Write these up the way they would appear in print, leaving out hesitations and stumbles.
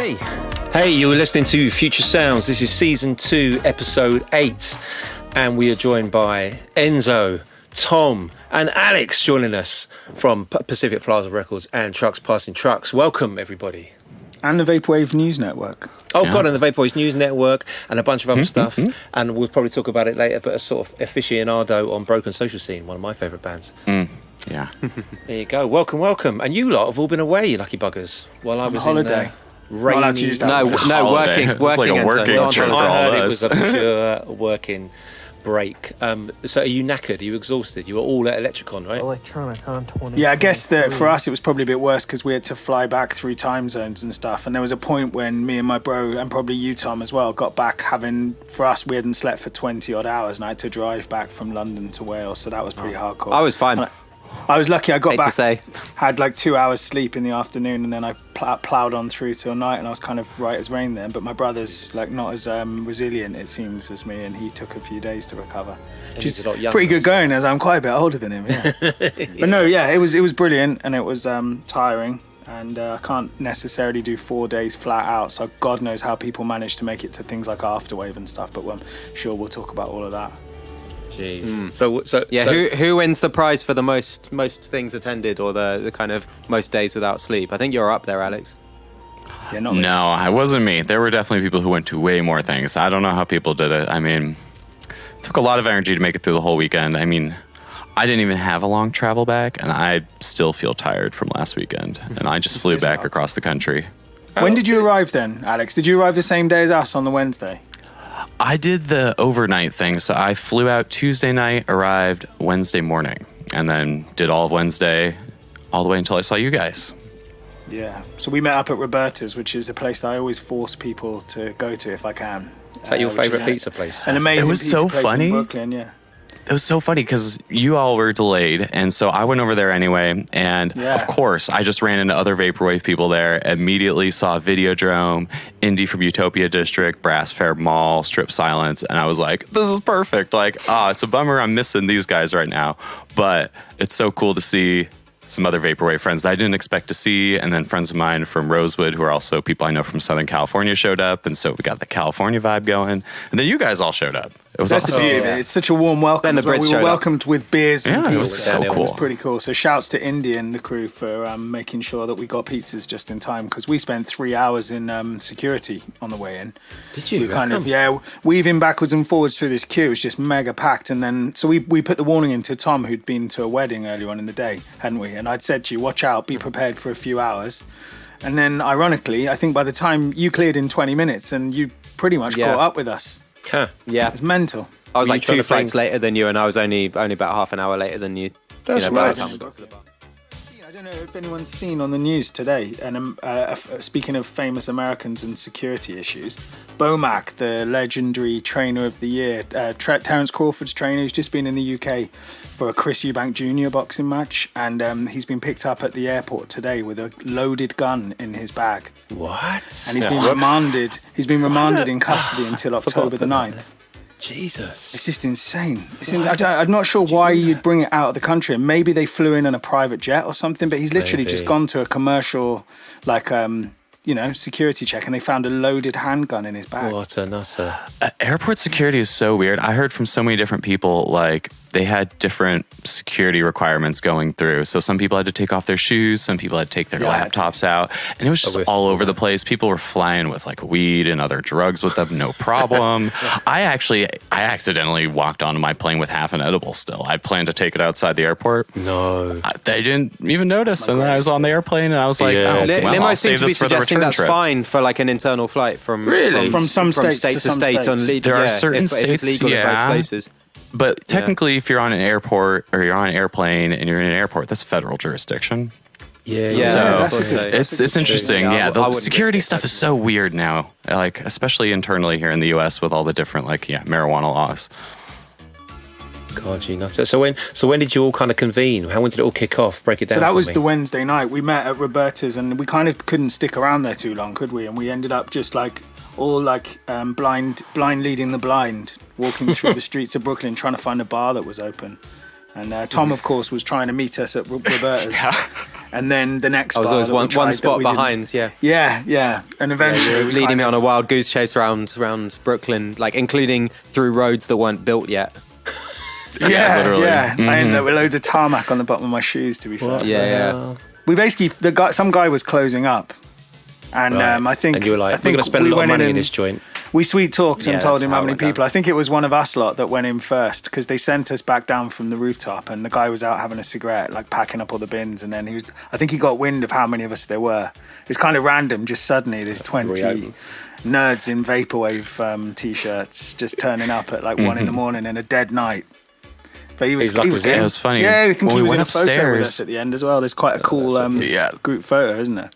Hey, you were listening to Future Sounds. This is Season 2, Episode 8. And we are joined by Enzo, Thom, and Alyx joining us from Pacific Plaza Records and Trucks Passing Trucks. Welcome, everybody. And the Vaporwave News Network. Oh, God, and the Vaporwave News Network and a bunch of other stuff. And we'll probably talk about it later, but a sort of aficionado on Broken Social Scene, one of my favourite bands. Yeah. There you go. Welcome. And you lot have all been away, you lucky buggers, while I was on holiday. Rainy. Working. It's like a working trip for I all heard of it us. was a pure working break. So are you knackered? Are you exhausted? You were all at Electronicon, right? Electronicon 20. Yeah, I guess that for us it was probably a bit worse because we had to fly back through time zones and stuff. And there was a point when me and my bro, and probably you, Thom, as well, got back for us, we hadn't slept for 20 odd hours and I had to drive back from London to Wales. So that was pretty hardcore. I was fine. I was lucky. I got back, to say. had like 2 hours sleep in the afternoon, and then I ploughed on through till night, and I was kind of right as rain then. But my brother's like not as resilient, it seems, as me, and he took a few days to recover. Which is pretty good going, as I'm quite a bit older than him. Yeah. But no, yeah, it was brilliant, and it was tiring, and I can't necessarily do 4 days flat out. So God knows how people manage to make it to things like Afterwave and stuff. But I'm sure we'll talk about all of that. Jeez. Who wins the prize for the most things attended, or the kind of most days without sleep? I think you're up there, Alyx. Yeah, not really. No, it wasn't me. There were definitely people who went to way more things. I don't know how people did it. I mean, it took a lot of energy to make it through the whole weekend. I mean, I didn't even have a long travel back, and I still feel tired from last weekend. And I just flew back across the country. When did you arrive then, Alyx? Did you arrive the same day as us on the Wednesday? I did the overnight thing, so I flew out Tuesday night, arrived Wednesday morning, and then did all of Wednesday, all the way until I saw you guys. Yeah, so we met up at Roberta's, which is a place that I always force people to go to if I can. Is that your favourite pizza place? An amazing It was pizza so place funny. in Brooklyn, yeah. It was so funny because you all were delayed, and so I went over there anyway, and of course, I just ran into other Vaporwave people there, immediately saw Videodrome, Indie from Utopia District, Brass Fair Mall, Strip Silence, and I was like, this is perfect. Like, it's a bummer I'm missing these guys right now, but it's so cool to see some other Vaporwave friends that I didn't expect to see, and then friends of mine from Rosewood, who are also people I know from Southern California, showed up, and so we got the California vibe going, and then you guys all showed up. It was That's awesome. the beauty of it. It's such a warm welcome. Then the Brits we showed were up. welcomed with beers and Yeah, it pizzas. was so It was cool. pretty cool. So shouts to Indy and the crew for making sure that we got pizzas just in time, because we spent 3 hours in security on the way in. Did you? We kind of, weaving backwards and forwards through this queue. It was just mega packed. And then, so we put the warning into Thom, who'd been to a wedding earlier on in the day, hadn't we? And I'd said to you, watch out, be prepared for a few hours. And then, ironically, I think by the time you cleared in 20 minutes and you pretty much caught up with us. Huh. Yeah, It was mental. I was Were you like trying 2 to find- flights later than you, and I was only about half an hour later than you. That's by right. the time we got to the bar. I don't know if anyone's seen on the news today, and speaking of famous Americans and security issues, Bomac, the legendary trainer of the year, Terence Crawford's trainer, who's just been in the UK for a Chris Eubank Jr. boxing match, and he's been picked up at the airport today with a loaded gun in his bag. What? And he's been remanded. He's been remanded in custody until October the 9th. Jesus. It's just insane. I'm not sure why you'd bring it out of the country. Maybe they flew in on a private jet or something, but he's literally just gone to a commercial, security check, and they found a loaded handgun in his bag. What a nutter. Airport security is so weird. I heard from so many different people, like, they had different security requirements going through. So some people had to take off their shoes, some people had to take their laptops out, and it was just all over the place. People were flying with like weed and other drugs with them, no problem. I accidentally walked onto my plane with half an edible still. I planned to take it outside the airport. No. They didn't even notice. And then I was on the airplane and I was like, Limo I'll seems save to be this for the suggesting return that's trip. fine for like an internal flight from From state to state. There are certain if states, it's legal in both places. But technically, if you're on an airport or you're on an airplane and you're in an airport, that's federal jurisdiction. Yeah. So it's interesting. Yeah, the security stuff is so weird now, like especially internally here in the U.S. with all the different marijuana laws. God, you nuts. So when did you all kind of convene? When did it all kick off? Break it down. So that for was me. the Wednesday night. We met at Roberta's, and we kind of couldn't stick around there too long, could we? And we ended up just blind leading the blind, walking through the streets of Brooklyn trying to find a bar that was open. And Thom, of course, was trying to meet us at Roberta's. And then the next bar I was always that we one tried that spot we didn't- behind, yeah. Yeah. And eventually, You're we leading kind me of- on a wild goose chase around Brooklyn, like including through roads that weren't built yet. Yeah. literally. I ended up with loads of tarmac on the bottom of my shoes. To be fair, Yeah. we basically some guy was closing up, and I think And you were like, I we're think going to spend a we lot of went money in and this joint. We sweet talked Yeah, and told that's him how how it many went down. people. I think it was one of us lot that went in first because they sent us back down from the rooftop, and the guy was out having a cigarette, like packing up all the bins, and then I think he got wind of how many of us there were. It's kind of random, just suddenly there's 20 nerds in Vaporwave t-shirts just turning up at like 1 a.m. in a dead night. But he was He's lucky he was as hell. It was funny. Yeah, I think When he we was in went a photo with upstairs- us at the end as well. There's quite a cool group photo, isn't there?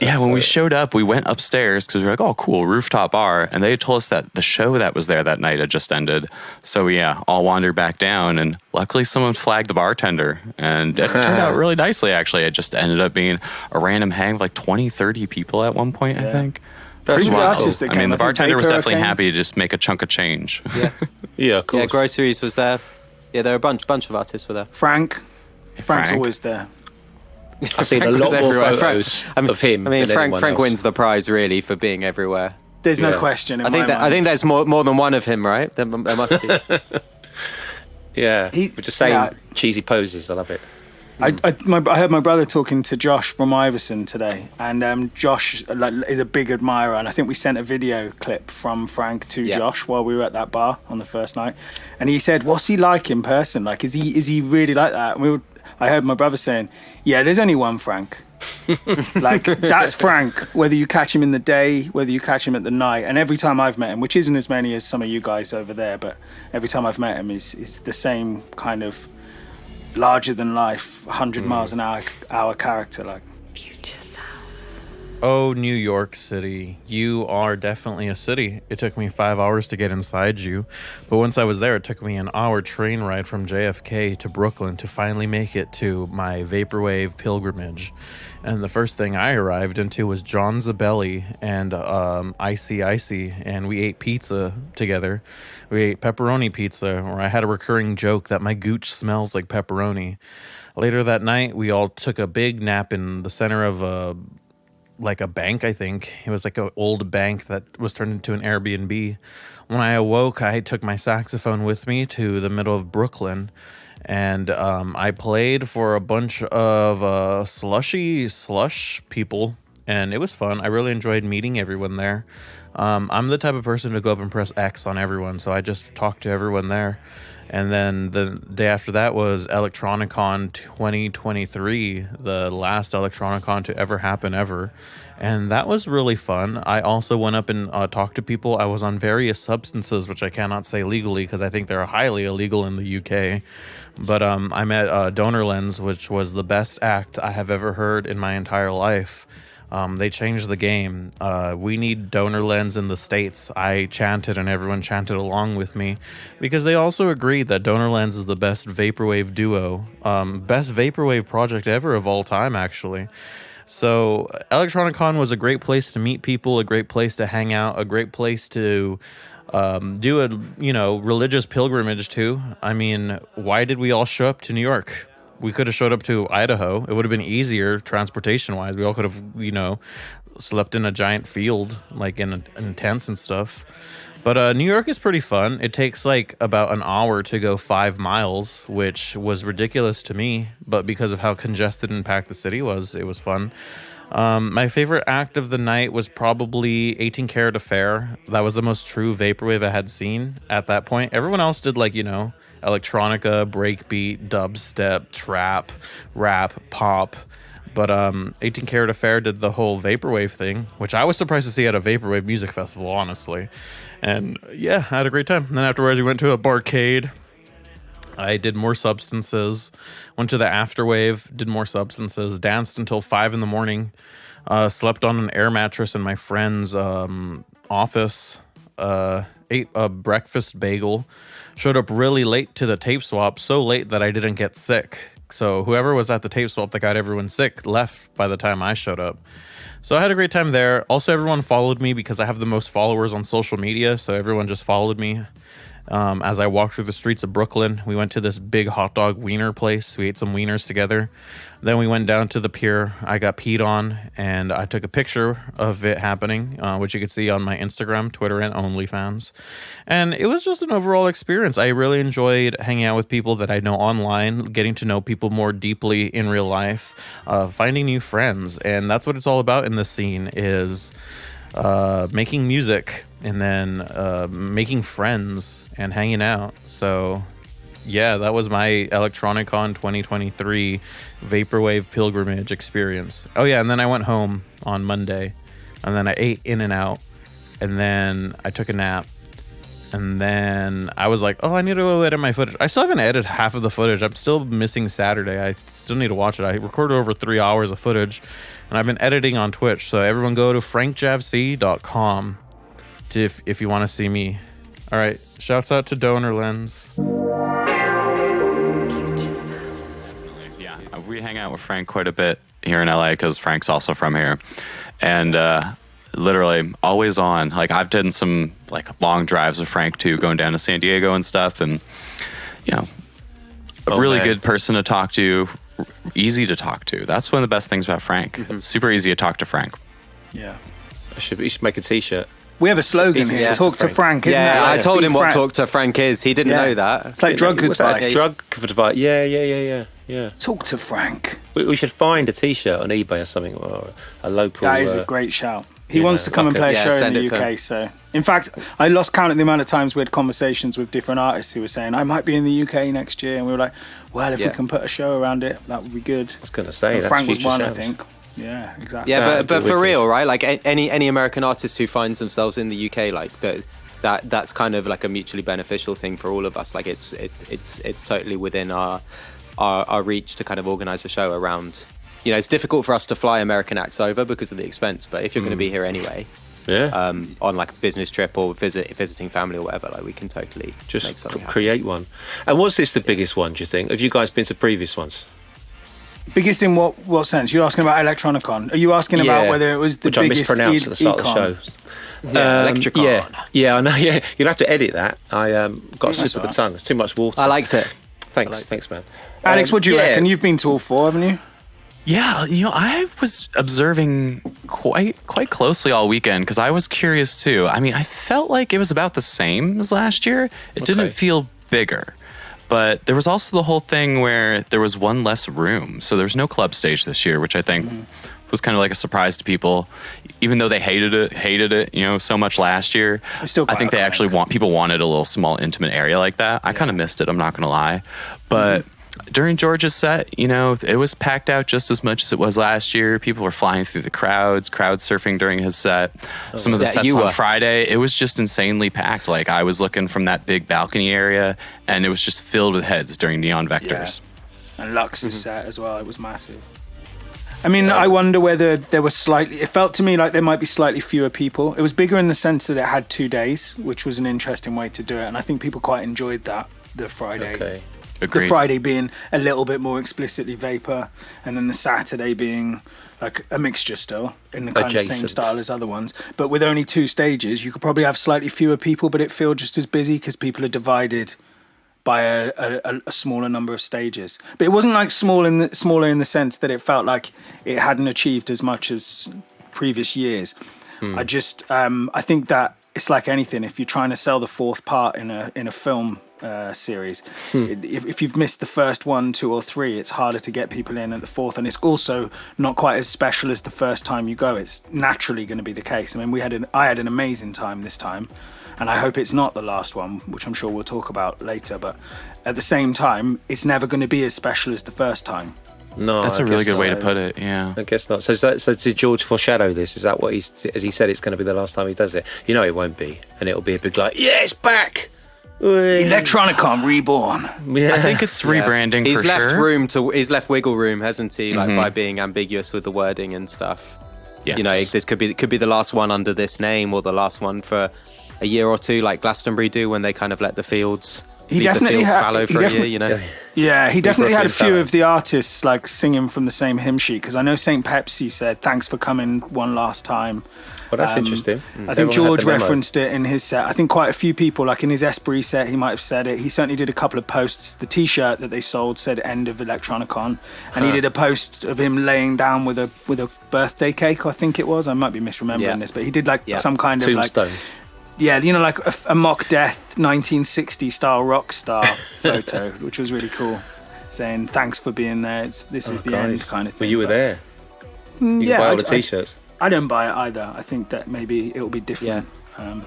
Yeah, when we showed up, we went upstairs because we were like, oh, cool, rooftop bar. And they told us that the show that was there that night had just ended. So we all wandered back down. And luckily, someone flagged the bartender. And it turned out really nicely, actually. It just ended up being a random hang of like 20, 30 people at one point, I think. Pretty wild. artists that I mean, came. the I think bartender was Vapor definitely came. happy to just make a chunk of change. Yeah, of course. Yeah, groceries was there. Yeah, there were a bunch of artists were there. Frank's Frank. always there. I've seen a Frank was lot more everywhere. photos of him. I mean, than anyone Frank else. wins the prize really for being everywhere. There's no Yeah. question. In I think my mind. there's more than one of him, right? There must be. Yeah, He- with the same yeah. cheesy poses. I love it. I heard my brother talking to Josh from Iverson today, and Josh is a big admirer, and I think we sent a video clip from Frank to Yeah. Josh while we were at that bar on the first night, and he said, "What's he like in person? Like, is he really like that?" And I heard my brother saying, "Yeah, there's only one Frank." Like, that's Frank, whether you catch him in the day, whether you catch him at the night. And every time I've met him, which isn't as many as some of you guys over there, but every time I've met him, he's the same kind of larger than life, 100 miles an hour character. Like, Oh, New York City. You are definitely a city. It took me 5 hours to get inside you. But once I was there, it took me an hour train ride from JFK to Brooklyn to finally make it to my Vaporwave pilgrimage. And the first thing I arrived into was John Zabelli and Icy, and we ate pizza together. We ate pepperoni pizza, where I had a recurring joke that my gooch smells like pepperoni. Later that night, we all took a big nap in the center of a bank, I think. It was like an old bank that was turned into an Airbnb. When I awoke, I took my saxophone with me to the middle of Brooklyn, and I played for a bunch of slush people, and it was fun. I really enjoyed meeting everyone there. I'm the type of person to go up and press X on everyone, so I just talked to everyone there. And then the day after that was Electronicon 2023, the last Electronicon to ever happen ever. And that was really fun. I also went up and talked to people. I was on various substances, which I cannot say legally because I think they're highly illegal in the UK. But I met Donor Lens, which was the best act I have ever heard in my entire life. They changed the game. We need Donor Lens in the States. I chanted and everyone chanted along with me because they also agreed that Donor Lens is the best Vaporwave duo. Best Vaporwave project ever of all time, actually. So Electronicon was a great place to meet people, a great place to hang out, a great place to do a religious pilgrimage to. I mean, why did we all show up to New York? We could have showed up to Idaho. It would have been easier transportation-wise. We all could have, slept in a giant field, like in tents and stuff. But New York is pretty fun. It takes like about an hour to go 5 miles, which was ridiculous to me. But because of how congested and packed the city was, it was fun. My favorite act of the night was probably 18 Karat Affair. That was the most true Vaporwave I had seen at that point. Everyone else did electronica, breakbeat, dubstep, trap, rap, pop. But 18 Karat Affair did the whole Vaporwave thing, which I was surprised to see at a Vaporwave music festival, honestly. And yeah, I had a great time. And then afterwards, we went to a barcade. I did more substances, went to the Afterwave, did more substances, danced until 5 a.m, slept on an air mattress in my friend's office, ate a breakfast bagel, showed up really late to the tape swap, so late that I didn't get sick. So whoever was at the tape swap that got everyone sick left by the time I showed up. So I had a great time there. Also, everyone followed me because I have the most followers on social media, so everyone just followed me. As I walked through the streets of Brooklyn, we went to this big hot dog wiener place. We ate some wieners together. Then we went down to the pier. I got peed on, and I took a picture of it happening, which you could see on my Instagram, Twitter, and OnlyFans. And it was just an overall experience. I really enjoyed hanging out with people that I know online, getting to know people more deeply in real life, finding new friends. And that's what it's all about in this scene is making music and then making friends and hanging out. So yeah, that was my Electronicon 2023 Vaporwave pilgrimage experience. Oh yeah, and then I went home on Monday, and then I ate In-N-Out, and then I took a nap, and then I was like, oh, I need to go edit my footage. I still haven't edited half of the footage. I'm still missing Saturday. I still need to watch it. I recorded over 3 hours of footage, and I've been editing on Twitch. So everyone go to frankjavcee.com if you want to see me. All right, shouts out to Donor Lens. Yeah, we hang out with Frank quite a bit here in LA because Frank's also from here, and literally always on. Like I've done some like long drives with Frank too, going down to San Diego and stuff, and a really good person to talk to, easy to talk to. That's one of the best things about Frank. It's super easy to talk to Frank. Yeah, we should make a t-shirt. We have a slogan here. Talk to Frank, isn't it? Yeah, I told him what talk to Frank is. He didn't know that. It's like drug advice. Drug advice. Yeah. Talk to Frank. We should find a t-shirt on eBay or something, or a local. That is a great shout. He wants to come and play a show in the UK. So, in fact, I lost count of the amount of times we had conversations with different artists who were saying, I might be in the UK next year. And we were like, well, if we can put a show around it, that would be good. I was going to say, that's Frank was one, FutureSounds. I think. Yeah, exactly. Yeah, but for real, right? Like any American artist who finds themselves in the UK, like that's kind of like a mutually beneficial thing for all of us. Like it's totally within our reach to kind of organize a show around. It's difficult for us to fly American acts over because of the expense, but if you're going to be here anyway, on like a business trip or visiting family or whatever, like we can totally just make something create one. And was this the biggest one, do you think? Have you guys been to previous ones? Biggest in what sense? You're asking about Electronicon. Are you asking about whether it was the which biggest I mispronounced at the start of the show? Electricon. Yeah, I know. Yeah, you'll have to edit that. I got a slip of the tongue. It's too much water. I liked it. Thanks, man. Alex, what do you reckon? You've been to all four, haven't you? Yeah, I was observing quite closely all weekend because I was curious too. I mean, I felt like it was about the same as last year. It didn't feel bigger. But there was also the whole thing where there was one less room. So there's no club stage this year, which I think was kind of like a surprise to people. Even though they hated it, so much last year. I think they actually people wanted a little small intimate area like that. I kind of missed it, I'm not going to lie. But during George's set, it was packed out just as much as it was last year. People were flying through the crowd surfing during his set. Some of the sets on Friday, it was just insanely packed. Like I was looking from that big balcony area, and it was just filled with heads during Neon Vectors. Yeah. And Lux's set as well, it was massive. I mean, I wonder whether there was it felt to me like there might be slightly fewer people. It was bigger in the sense that it had 2 days, which was an interesting way to do it. And I think people quite enjoyed that, the Friday. Okay. Agreed. The Friday being a little bit more explicitly vapor, and then the Saturday being like a mixture still in the kind of same style as other ones. But with only 2 stages, you could probably have slightly fewer people, but it feel just as busy because people are divided by a smaller number of stages. But it wasn't like smaller in the sense that it felt like it hadn't achieved as much as previous years. I think that it's like anything. If you're trying to sell the 4th part in a film series, if you've missed the first 1, 2, or 3, it's harder to get people in at the 4th, and it's also not quite as special as the first time you go. It's naturally going to be the case. I mean, I had an amazing time this time, and I hope it's not the last one, which I'm sure we'll talk about later. But at the same time, it's never going to be as special as the first time. No, that's a really good way to put it. Yeah, I guess not. So did George foreshadow this? Is that what as he said, it's going to be the last time he does it? It won't be, and it'll be a big like, yeah, it's back. Electronicon reborn. Yeah. I think it's rebranding. He's for left sure. He's left wiggle room, hasn't he? Like by being ambiguous with the wording and stuff. Yes. This could be the last one under this name, or the last one for a year or two, like Glastonbury do when they kind of let the fields. He definitely fallow for a year, Yeah, he definitely had a few of the artists like singing from the same hymn sheet, because I know St. Pepsi said thanks for coming one last time. Well, that's interesting. I think George referenced it in his set. I think quite a few people, like in his Esprit set, he might have said it. He certainly did a couple of posts. The T-shirt that they sold said "End of Electronicon," and he did a post of him laying down with a birthday cake. I think it was. I might be misremembering this, but he did like some kind of tombstone. Like a mock death 1960 style rock star photo, which was really cool, saying thanks for being there. This is the end kind of thing. Well, you were there. You could buy all the T-shirts. I don't buy it either. I think that maybe it'll be different. Yeah.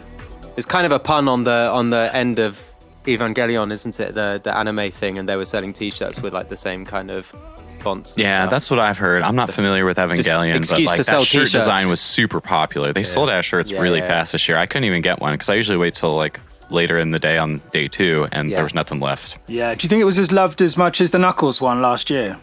It's kind of a pun on the end of Evangelion, isn't it? The anime thing, and they were selling T-shirts with like the same kind of fonts. Yeah, stuff. That's what I've heard. I'm not familiar with Evangelion, but like that shirt design was super popular. They sold out shirts really fast this year. I couldn't even get one because I usually wait till like later in the day on day 2, and there was nothing left. Yeah. Do you think it was as loved as much as the Knuckles one last year?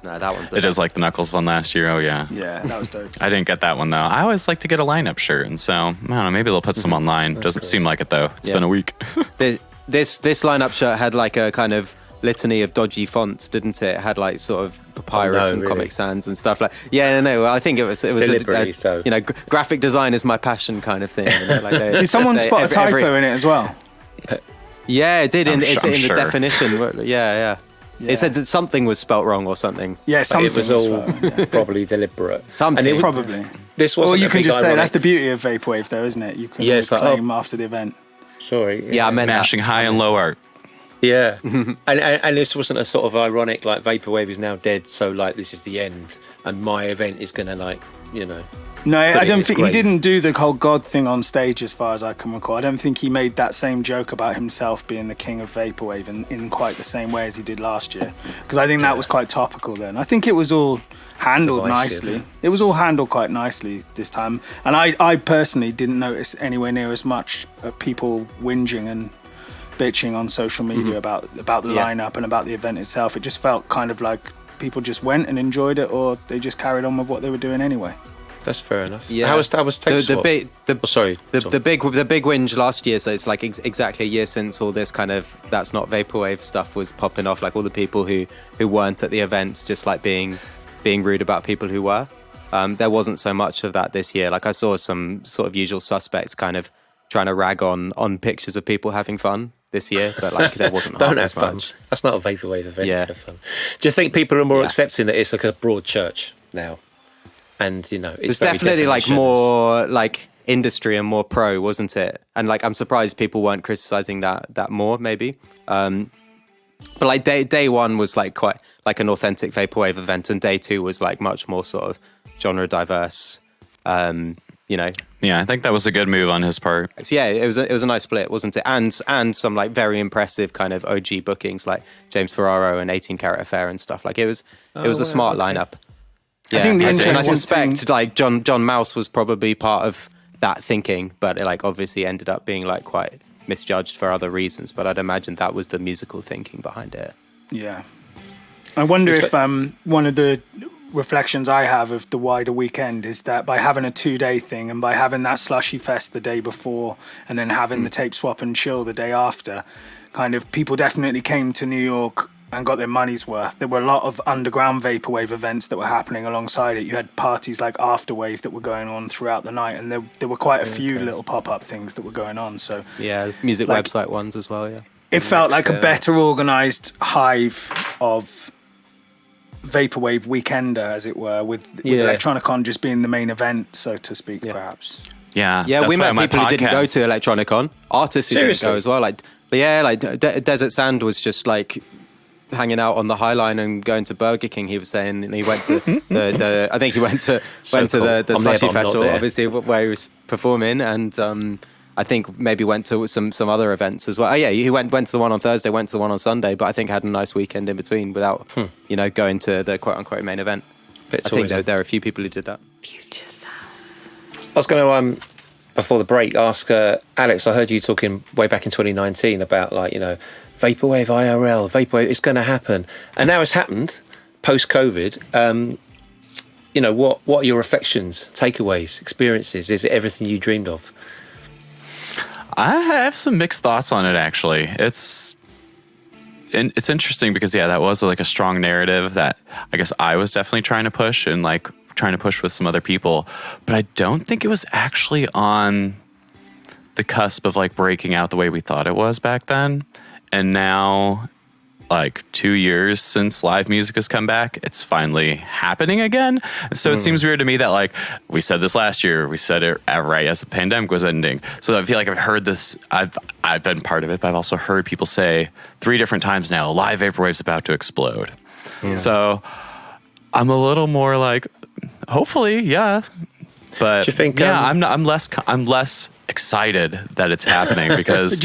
No, that one's. It is like the Knuckles one last year. Oh yeah. Yeah, that was dope. I didn't get that one though. I always like to get a lineup shirt, and so I don't know. Maybe they'll put some online. Doesn't seem like it though. It's been a week. This lineup shirt had like a kind of litany of dodgy fonts, didn't it? It had like sort of papyrus and Comic Sans and stuff like. Yeah, no. I think it was graphic design is my passion kind of thing. Did someone spot a typo in it as well? Yeah, it did. It's in sure. the definition. Yeah. It said that something was spelt wrong or something. Yeah, something. It was all probably deliberate. Something. Probably. This wasn't. Well, you can just say ironic. that's the beauty of Vaporwave, though, isn't it? You can claim after the event. Sorry. Yeah, I meant mashing high and low art. Yeah, and this wasn't a sort of ironic like Vaporwave is now dead, so like this is the end, and my event is gonna No, I don't think he didn't do the whole God thing on stage, as far as I can recall. I don't think he made that same joke about himself being the king of Vaporwave in quite the same way as he did last year, because I think that was quite topical then. I think it was all handled nicely. It was all handled quite nicely this time, and I personally didn't notice anywhere near as much people whinging and bitching on social media about the lineup and about the event itself. It just felt kind of like people just went and enjoyed it, or they just carried on with what they were doing anyway. That's fair enough. Yeah, how was Tape Swap? The big whinge last year. So it's like exactly a year since all this kind of that's not Vaporwave stuff was popping off. Like all the people who weren't at the events, just like being rude about people who were. There wasn't so much of that this year. Like I saw some sort of usual suspects kind of trying to rag on pictures of people having fun this year, but like there wasn't Don't half have fun. much. That's not a Vaporwave event. Yeah. Have fun. Do you think people are more accepting that it's like a broad church now? And it's definitely like more like industry and more pro, wasn't it? And like I'm surprised people weren't criticizing that more maybe. But like day 1 was like quite like an authentic Vaporwave event, and day 2 was like much more sort of genre diverse. Yeah, I think that was a good move on his part. So yeah, it was a nice split, wasn't it? And some like very impressive kind of OG bookings like James Ferraro and 18 Karat Affair and stuff. Like it was a smart lineup. Yeah, I think the and I interesting suspect like John Mouse was probably part of that thinking, but it like obviously ended up being like quite misjudged for other reasons. But I'd imagine that was the musical thinking behind it. Yeah, I wonder if one of the reflections I have of the wider weekend is that by having a 2-day thing and by having that slushy fest the day before and then having the tape swap and chill the day after, kind of people definitely came to New York and got their money's worth. There were a lot of underground Vaporwave events that were happening alongside it. You had parties like Afterwave that were going on throughout the night, and there were quite a few little pop-up things that were going on. So yeah, music website ones as well. Yeah, it felt like a better organised hive of Vaporwave weekender, as it were, with Electronicon just being the main event, so to speak, perhaps. Yeah. We met people who didn't go to Electronicon, artists who didn't go as well. Desert Sand was just like hanging out on the High Line and going to Burger King. He was saying, and he went to I think he went to the Slushy Festival, obviously where he was performing, and I think maybe went to some other events as well. Oh yeah, he went to the one on Thursday, went to the one on Sunday, but I think had a nice weekend in between without going to the quote unquote main event. I think there are a few people who did that. I was going to before the break ask Alyx. I heard you talking way back in 2019 about Vaporwave IRL, Vaporwave. It's going to happen, and now it's happened post COVID. What are your reflections, takeaways, experiences? Is it everything you dreamed of? I have some mixed thoughts on it, actually. It's interesting because, that was like a strong narrative that I guess I was definitely trying to push and like trying to push with some other people, but I don't think it was actually on the cusp of like breaking out the way we thought it was back then. And now, like 2 years since live music has come back, it's finally happening again. So it seems weird to me that like we said this last year, we said it right as the pandemic was ending. So I feel like I've heard this, I've been part of it, but I've also heard people say 3 different times now, live Vaporwave's about to explode. So I'm a little more like, hopefully, yeah. But do you think, I'm less excited that it's happening because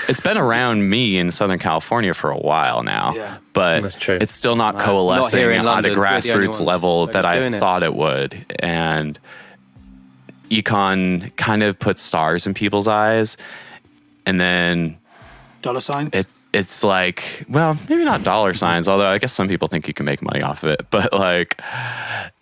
it's been around me in Southern California for a while now, but that's true. It's still not coalescing not here in on a London. grassroots level that I thought it would. And Econ kind of puts stars in people's eyes, and then dollar signs. It's like, well, maybe not dollar signs, although I guess some people think you can make money off of it, but like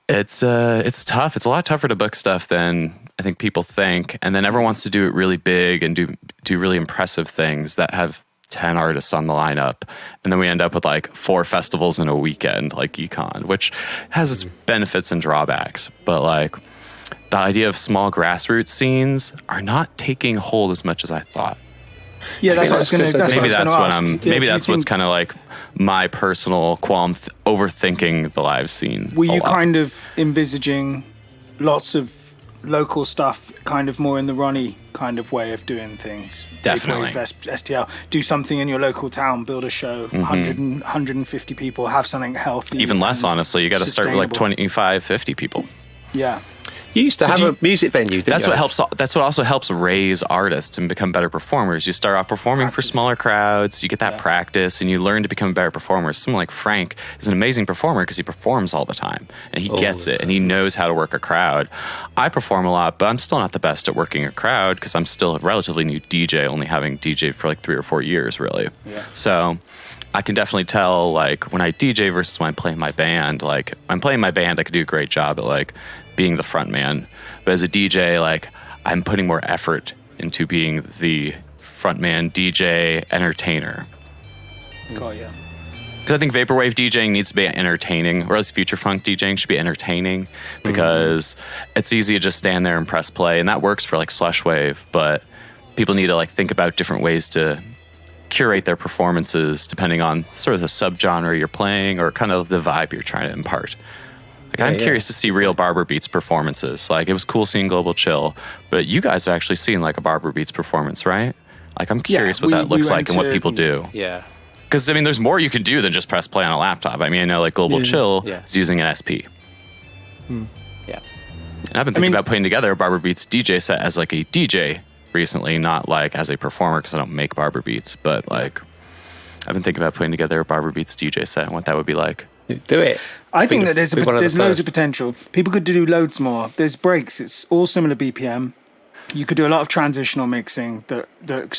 it's tough. It's a lot tougher to book stuff than I think people think. And then everyone wants to do it really big and do really impressive things that have 10 artists on the lineup. And then we end up with like 4 festivals in a weekend, like Econ, which has its benefits and drawbacks. But like the idea of small grassroots scenes are not taking hold as much as I thought. Yeah, that's what I was going to. Maybe that's what's kind of like my personal qualm overthinking the live scene. Were you kind of envisaging lots of local stuff, kind of more in the Ronnie kind of way of doing things? Definitely. STL. Do something in your local town, build a show, 150 people, have something healthy. Even less, honestly. You got to start with like 25, 50 people. Yeah. You used to have a music venue, didn't That's you? what helps. That's what also helps raise artists and become better performers. You start off performing for smaller crowds. You get that practice, and you learn to become better performers. Someone like Frank is an amazing performer because he performs all the time, and he gets it, and he knows how to work a crowd. I perform a lot, but I'm still not the best at working a crowd because I'm still a relatively new DJ, only having DJed for like 3 or 4 years, really. Yeah. So I can definitely tell, like, when I DJ versus when I'm playing my band. Like, when I'm playing my band, I could do a great job at, like, being the front man. But as a DJ, like, I'm putting more effort into being the front man, DJ, entertainer. Got you. Because I think Vaporwave DJing needs to be entertaining, or else Future Funk DJing should be entertaining, because it's easy to just stand there and press play, and that works for, like, Slushwave, but people need to, like, think about different ways to curate their performances depending on sort of the subgenre you're playing or kind of the vibe you're trying to impart. Like, I'm curious to see real Barber Beats performances. Like, it was cool seeing Global Chill, but you guys have actually seen, like, a Barber Beats performance, right? Like, I'm curious what that looks like and what people do. Yeah. Because, I mean, there's more you can do than just press play on a laptop. I mean, I know, like, Global Chill is using an SP. Yeah. And I've been thinking about putting together a Barber Beats DJ set as, like, a DJ recently, not, like, as a performer, because I don't make Barber Beats, but, like, I've been thinking about putting together a Barber Beats DJ set and what that would be like. Do it. I think that there's loads of potential. People could do loads more. There's breaks. It's all similar BPM. You could do a lot of transitional mixing that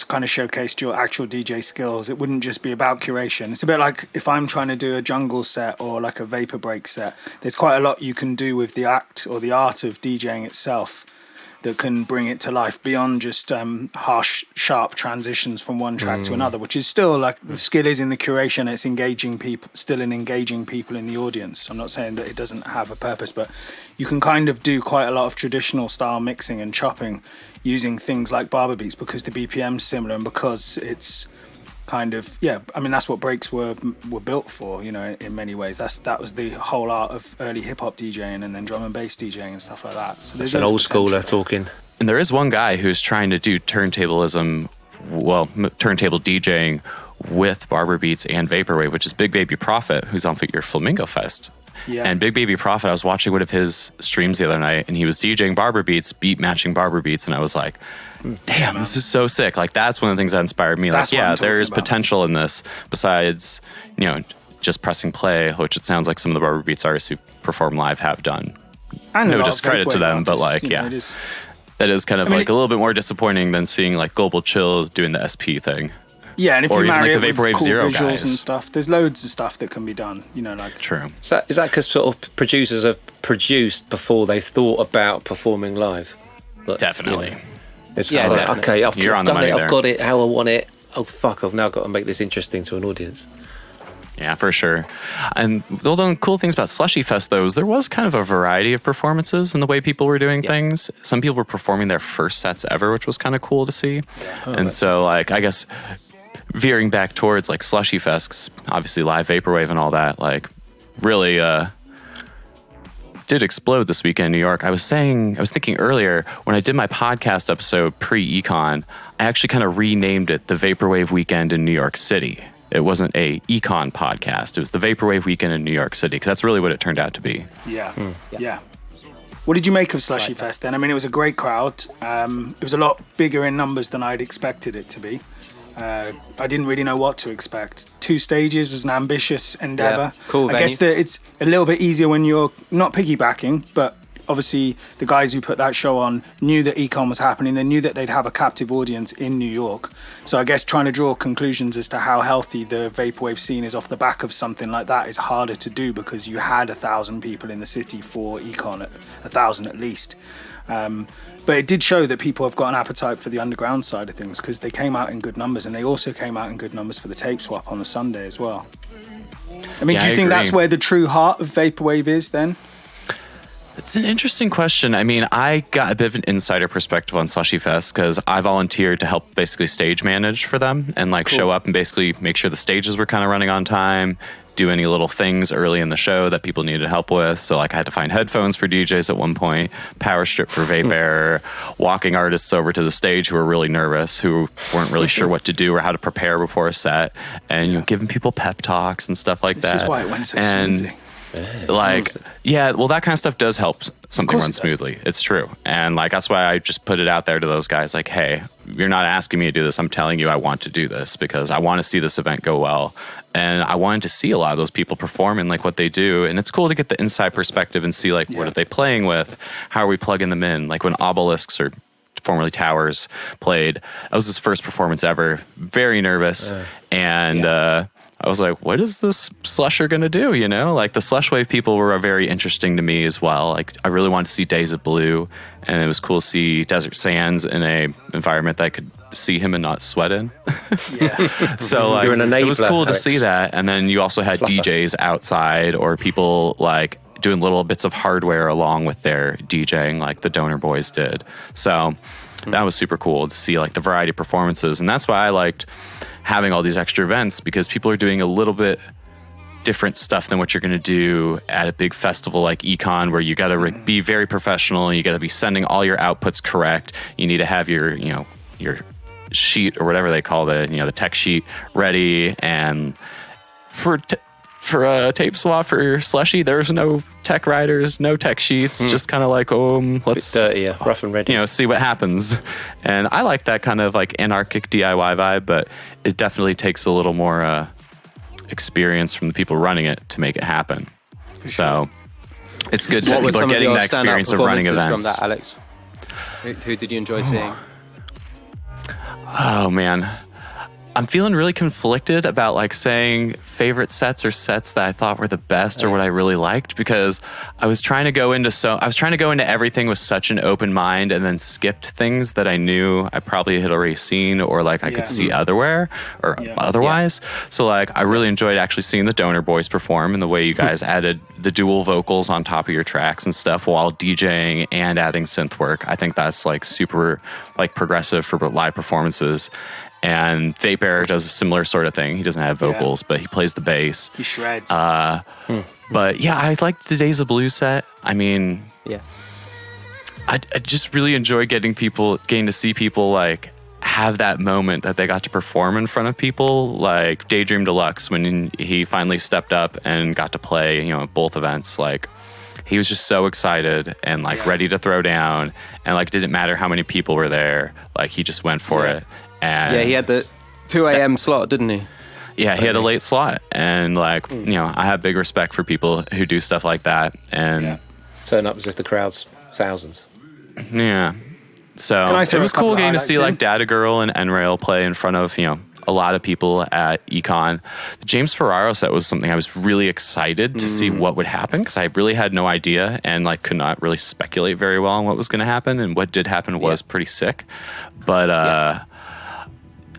kind of showcased your actual DJ skills. It wouldn't just be about curation. It's a bit like if I'm trying to do a jungle set or like a vapor break set. There's quite a lot you can do with the act or the art of DJing itself that can bring it to life beyond just harsh, sharp transitions from one track to another, which is still like the skill is in the curation. It's engaging people, still in engaging people in the audience. I'm not saying that it doesn't have a purpose, but you can kind of do quite a lot of traditional style mixing and chopping using things like Barber Beats because the BPM's similar and because it's kind of, I mean, that's what breaks were built for, you know, in many ways. That was the whole art of early hip-hop DJing and then drum and bass DJing and stuff like that. So That's an old schooler talking. And there is one guy who's trying to do turntable DJing with Barber Beats and Vaporwave, which is Big Baby Prophet, who's on your Flamingo Fest. Yeah. And Big Baby Prophet, I was watching one of his streams the other night, and he was DJing Barber Beats, beat matching Barber Beats, and I was like, damn, this is so sick. Like, that's one of the things that inspired me. That's like, there's potential in this besides, you know, just pressing play, which it sounds like some of the Barber Beats artists who perform live have done. No discredit to them, but like, that is kind of like a little bit more disappointing than seeing like Global Chill doing the SP thing. Yeah, and if or you marry even like the Vaporwave cool Zero visuals guys and stuff, there's loads of stuff that can be done. You know, like true. Is that because sort of producers have produced before they've thought about performing live? But, definitely. You know, it's like, okay, I've done it. I've got it how I want it. Oh fuck! I've now got to make this interesting to an audience. Yeah, for sure. And one of the cool things about Slushy Fest, though, is there was kind of a variety of performances in the way people were doing things. Some people were performing their first sets ever, which was kind of cool to see. Yeah. And so, like, I guess veering back towards, like, Slushy Fest, 'cause obviously live Vaporwave and all that, like, really did explode this weekend in New York. I was thinking earlier, when I did my podcast episode pre-Econ, I actually kind of renamed it the Vaporwave Weekend in New York City. It wasn't a Econ podcast. It was the Vaporwave Weekend in New York City, because that's really what it turned out to be. Yeah. What did you make of Slushy Fest then? I mean, it was a great crowd. It was a lot bigger in numbers than I'd expected it to be. I didn't really know what to expect. 2 stages was an ambitious endeavor. Yeah, cool venue. I guess that it's a little bit easier when you're not piggybacking, but obviously the guys who put that show on knew that Econ was happening. They knew that they'd have a captive audience in New York. So I guess trying to draw conclusions as to how healthy the Vaporwave scene is off the back of something like that is harder to do, because you had 1,000 people in the city for Econ, 1,000 at least. But it did show that people have got an appetite for the underground side of things, because they came out in good numbers, and they also came out in good numbers for the tape swap on the Sunday as well. I mean, do you think that's where the true heart of Vaporwave is then? It's an interesting question. I mean, I got a bit of an insider perspective on Slushy Fest because I volunteered to help basically stage manage for them and like show up and basically make sure the stages were kind of running on time, do any little things early in the show that people needed help with. So like I had to find headphones for DJs at one point, power strip for vape error, walking artists over to the stage who were really nervous, who weren't really sure what to do or how to prepare before a set, and you know, giving people pep talks and stuff like that. This is why it went so smoothly. Like, yeah, well, that kind of stuff does help something run smoothly. It's true. And like, that's why I just put it out there to those guys like, hey, you're not asking me to do this. I'm telling you I want to do this because I want to see this event go well. And I wanted to see a lot of those people perform and like what they do. And it's cool to get the inside perspective and see like, what are they playing with? How are we plugging them in? Like when Obelisks or formerly Towers played, that was his first performance ever. Very nervous. I was like, what is this slusher going to do? You know, like the Slushwave people were very interesting to me as well. Like I really wanted to see Days of Blue, and it was cool to see Desert Sands in a environment that I could see him and not sweat in. So like, it was cool to see that. And then you also had DJs outside or people like doing little bits of hardware along with their DJing like the Donor Boys did. So that was super cool to see like the variety of performances. And that's why I liked having all these extra events, because people are doing a little bit different stuff than what you're going to do at a big festival like Econ, where you got to be very professional. You got to be sending all your outputs correct. You need to have your, you know, your sheet or whatever they call it, you know, the tech sheet ready. And for a tape swap for Slushy, there's no tech writers, no tech sheets, just kind of like, let's dirty, rough and ready, you know, see what happens. And I like that kind of like anarchic DIY vibe, but it definitely takes a little more experience from the people running it to make it happen. So it's good that people are getting that experience of running events. From that, Alyx? Who did you enjoy seeing? Oh man, I'm feeling really conflicted about like saying favorite sets or sets that I thought were the best or what I really liked, because I was trying to go into everything with such an open mind, and then skipped things that I knew I probably had already seen or like I could see otherwise. So like I really enjoyed actually seeing the Donor Boys perform, and the way you guys added the dual vocals on top of your tracks and stuff while DJing and adding synth work. I think that's like super like progressive for live performances. And Vape Error does a similar sort of thing. He doesn't have vocals, but he plays the bass. He shreds. But yeah, I liked the Days of Blue set. I mean, I just really enjoy getting to see people like have that moment that they got to perform in front of people, like Daydream Deluxe when he finally stepped up and got to play, you know, at both events. Like he was just so excited and like ready to throw down, and like didn't matter how many people were there, like he just went for it. And he had the 2 a.m. slot, didn't he? Yeah, he had a late slot, and like you know, I have big respect for people who do stuff like that and turn up as if the crowd's thousands. Yeah, so it was cool getting to see like DATAGIRL and Enraile play in front of, you know, a lot of people at Econ. The James Ferraro set was something I was really excited to see what would happen, because I really had no idea and like could not really speculate very well on what was going to happen, and what did happen was pretty sick. But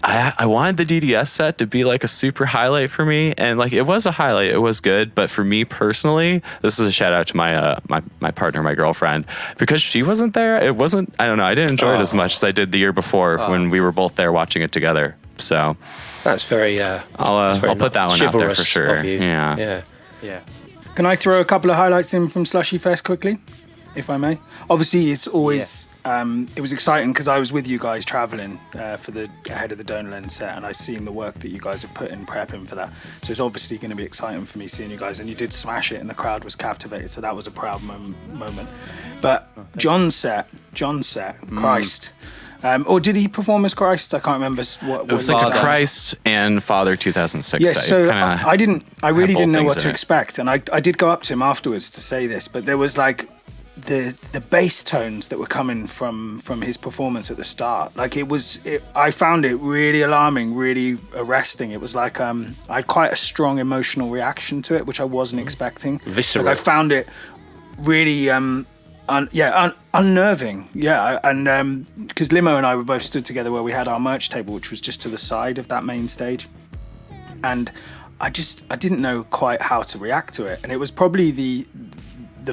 I wanted the DDS set to be like a super highlight for me, and like it was a highlight. It was good, but for me personally, this is a shout out to my my partner, my girlfriend, because she wasn't there. It wasn't. I don't know. I didn't enjoy it as much as I did the year before when we were both there watching it together. So that's very. I'll put that one out there for sure. Yeah. Can I throw a couple of highlights in from Slushy Fest quickly, if I may? Obviously, it's always. It was exciting because I was with you guys traveling for the ahead of the Donut set, and I've seen the work that you guys have put in prepping for that. So it's obviously going to be exciting for me seeing you guys, and you did smash it, and the crowd was captivated. So that was a proud moment. But John's set, Christ. Or did he perform as Christ? I can't remember. What it was like a Christ and Father 2006. Yes, so I really didn't know what to expect, and I did go up to him afterwards to say this, but there was like the bass tones that were coming from his performance at the start. Like I found it really alarming, really arresting. It was like I had quite a strong emotional reaction to it, which I wasn't expecting. Visceral. Like I found it really unnerving. Yeah, and because Limo and I were both stood together where we had our merch table, which was just to the side of that main stage, and I didn't know quite how to react to it, and it was probably the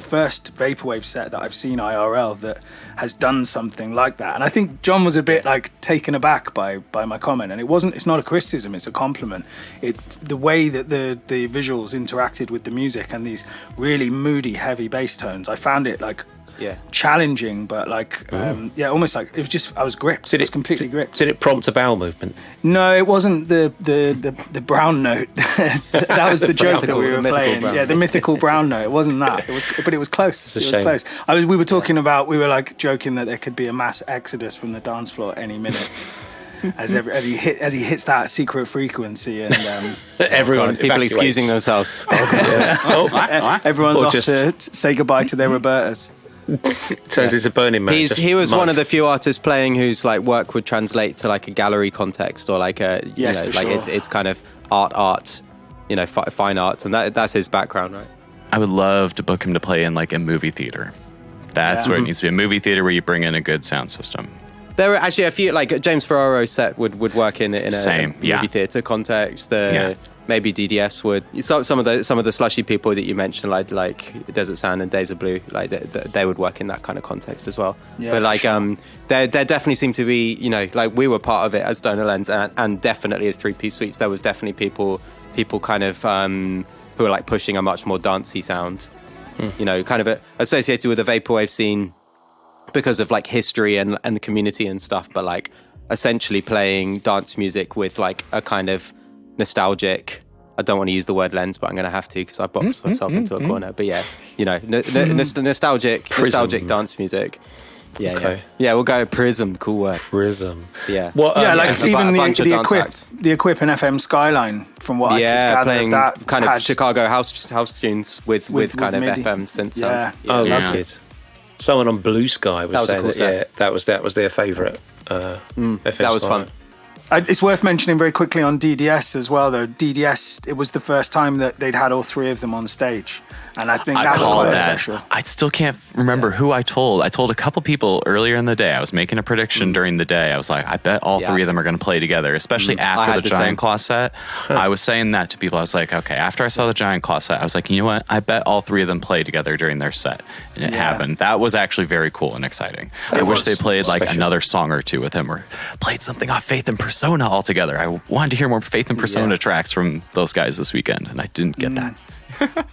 first Vaporwave set that I've seen IRL that has done something like that. And I think John was a bit like taken aback by my comment, and it's not a criticism, it's a compliment. The way that the visuals interacted with the music and these really moody, heavy bass tones, I found it like challenging, but like almost like it was just I was gripped. It was completely gripped. Did it prompt a bowel movement? No, it wasn't the brown note. That was the joke that we were playing. Yeah, the mythical brown note. It wasn't that. But it was close. It was close. We were talking about. We were like joking that there could be a mass exodus from the dance floor at any minute. As he hits that secret frequency, and people excusing themselves. Everyone's off to say goodbye to their Robertas. Turns into Burning Man. He was one of the few artists playing whose like work would translate to like a gallery context or like a it's kind of art, fine arts, and that's his background, right? I would love to book him to play in like a movie theater. That's where it needs to be, a movie theater where you bring in a good sound system. There were actually a few, like James Ferraro's set would work in a movie theater context. Maybe DDS would. Some of the slushy people that you mentioned, like Desert Sand and Days of Blue, like they would work in that kind of context as well. Yeah, but like there definitely seemed to be, like we were part of it as Donor Lens and definitely as 3-piece suites. There was definitely people kind of who were like pushing a much more dancey sound, kind of associated with the vaporwave scene because of like history and the community and stuff, but like essentially playing dance music with like a kind of nostalgic, I don't want to use the word lens, but I'm going to have to because I boxed myself into a corner. But nostalgic dance music. Yeah. We'll go Prism. Cool word. Prism. Yeah. Like even the Equip and FM Skyline, from what I could gather, playing that kind of Chicago house tunes with kind of MIDI. FM synth sounds. Loved it. Someone on Blue Sky was saying that was their favourite. FM that was fun. It's worth mentioning very quickly on DDS as well, though. DDS, it was the first time that they'd had all three of them on stage. And I think that was quite special. I still can't remember who I told. I told a couple people earlier in the day. I was making a prediction during the day. I was like, I bet all three of them are going to play together, especially after the Giant Claw set. I was saying that to people. I was like, okay, after I saw the Giant Claw set, I was like, you know what? I bet all three of them play together during their set. And it happened. That was actually very cool and exciting. I wish they played like another song or two with him or played something off Faith and Persona altogether. I wanted to hear more Faith and Persona tracks from those guys this weekend, and I didn't get that.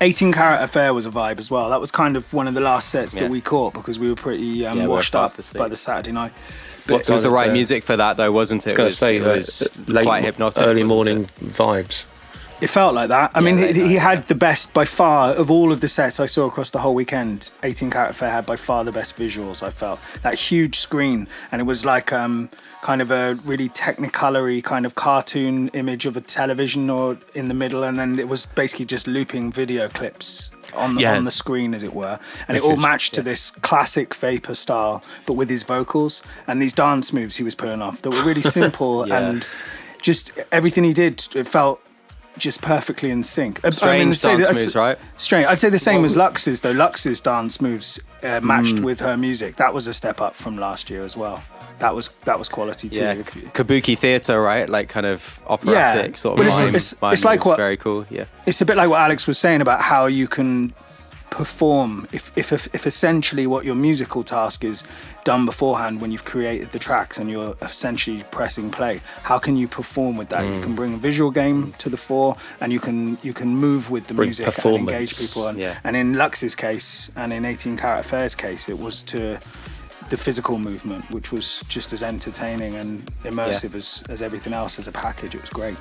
18 Karat Affair was a vibe as well. That was kind of one of the last sets that we caught because we were pretty washed up by the Saturday night. But it was the right music for that, though, wasn't it? It was quite hypnotic. Early morning vibes. It felt like that. I mean, he had the best by far of all of the sets I saw across the whole weekend. 18 Karat Affair had by far the best visuals, I felt. That huge screen, and it was like kind of a really technicolory kind of cartoon image of a television or in the middle, and then it was basically just looping video clips on the screen, as it were, and it all matched to this classic Vapor style, but with his vocals and these dance moves he was pulling off that were really simple and just everything he did, it felt just perfectly in sync. Strange dance moves, right? Strange. I'd say the same as Lux's, though. Lux's dance moves matched with her music. That was a step up from last year as well. That was quality too. Yeah, kabuki theater, right? Like kind of operatic sort of. But it's like what very cool. Yeah, it's a bit like what Alyx was saying about how you can perform if essentially what your musical task is done beforehand when you've created the tracks and you're essentially pressing play. How can you perform with that? You can bring a visual game to the fore, and you can move with the music and engage people. And in Lux's case and in 18 Karat Affair's case, it was to the physical movement, which was just as entertaining and immersive as everything else as a package. It was great.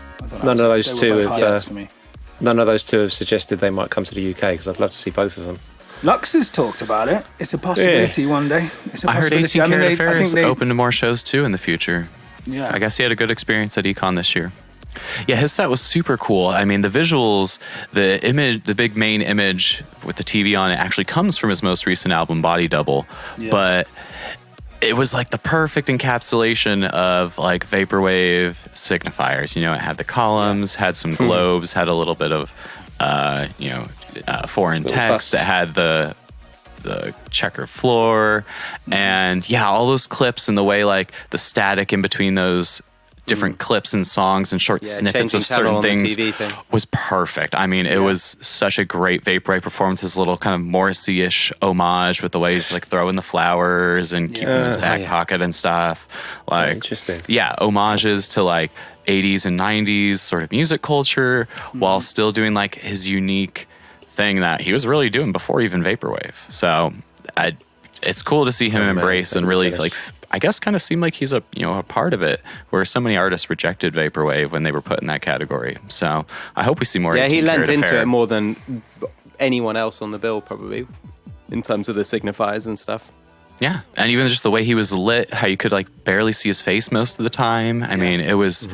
None of those two have suggested they might come to the UK, because I'd love to see both of them. Lux has talked about it. It's a possibility one day. It's a possibility. I heard 18 Karat Affair is open to more shows too in the future. Yeah. I guess he had a good experience at Econ this year. Yeah, his set was super cool. I mean, the visuals, the image, the big main image with the TV on it actually comes from his most recent album, Body Double. Yeah. But it was like the perfect encapsulation of like vaporwave signifiers. You know, it had the columns, had some globes, had a little bit of, foreign text. It had the checker floor, and all those clips and the way like the static in between those different clips and songs and short snippets of certain things was perfect. I mean, it was such a great vaporwave performance. This little kind of Morrissey-ish homage with the way he's like throwing the flowers and keeping them in his back pocket and stuff. Like, interesting. Yeah, homages to like 80s and 90s sort of music culture while still doing like his unique thing that he was really doing before even vaporwave. So it's cool to see him embrace and really like, I guess, kind of seem like he's a part of it, where so many artists rejected vaporwave when they were put in that category. So I hope we see more. Yeah, he lent into it more than anyone else on the bill, probably, in terms of the signifiers and stuff. Yeah, and even just the way he was lit, how you could like barely see his face most of the time. I mean, it was,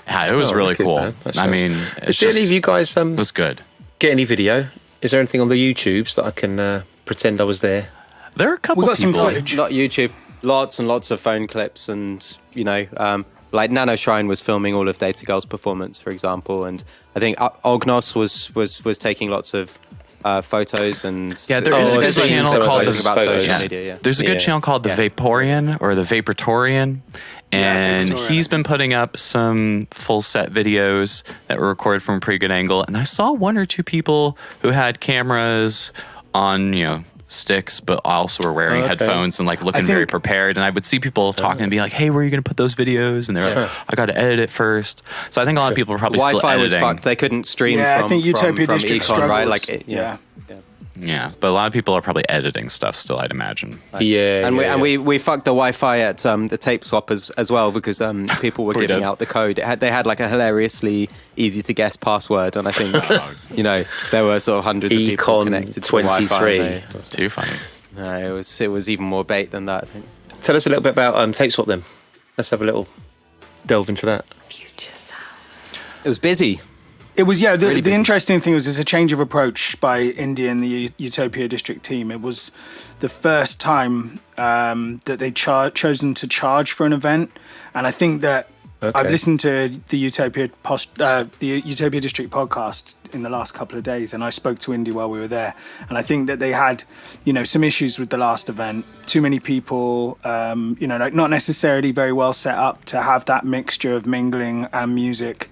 it was really cool. I mean, did any of you guys it was good. Get any video? Is there anything on the YouTubes that I can pretend I was there? There are a couple. We got some footage. Not YouTube. Lots and lots of phone clips, and like Nano Shrine was filming all of DATAGIRL's performance, for example, and I think Ognos was taking lots of photos. And there is a good channel called There's a good channel called the Vaporian or the Vaportorian, and he's been putting up some full set videos that were recorded from a pretty good angle. And I saw one or two people who had cameras on sticks, but also were wearing headphones and like looking very prepared. And I would see people talking and be like, "Hey, where are you going to put those videos?" And they're like, "I got to edit it first." So I think a lot of people are probably still editing. Wi-Fi was fucked. They couldn't stream from I think Utopia District Econ, right? Like, but a lot of people are probably editing stuff still, I'd imagine. And we fucked the Wi-Fi at the tape swap as well, because people were giving out the code. They had like a hilariously easy to guess password, and I think there were sort of hundreds of people connected to Wi-Fi. Too funny. No, it was even more bait than that, I think. Tell us a little bit about tape swap then. Let's have a little delve into that. It was busy. It was, the interesting thing was there's a change of approach by Indy and the Utopia District team. It was the first time that they'd chosen to charge for an event. And I think that I've listened to the Utopia District podcast in the last couple of days, and I spoke to Indy while we were there. And I think that they had, some issues with the last event. Too many people, like not necessarily very well set up to have that mixture of mingling and music.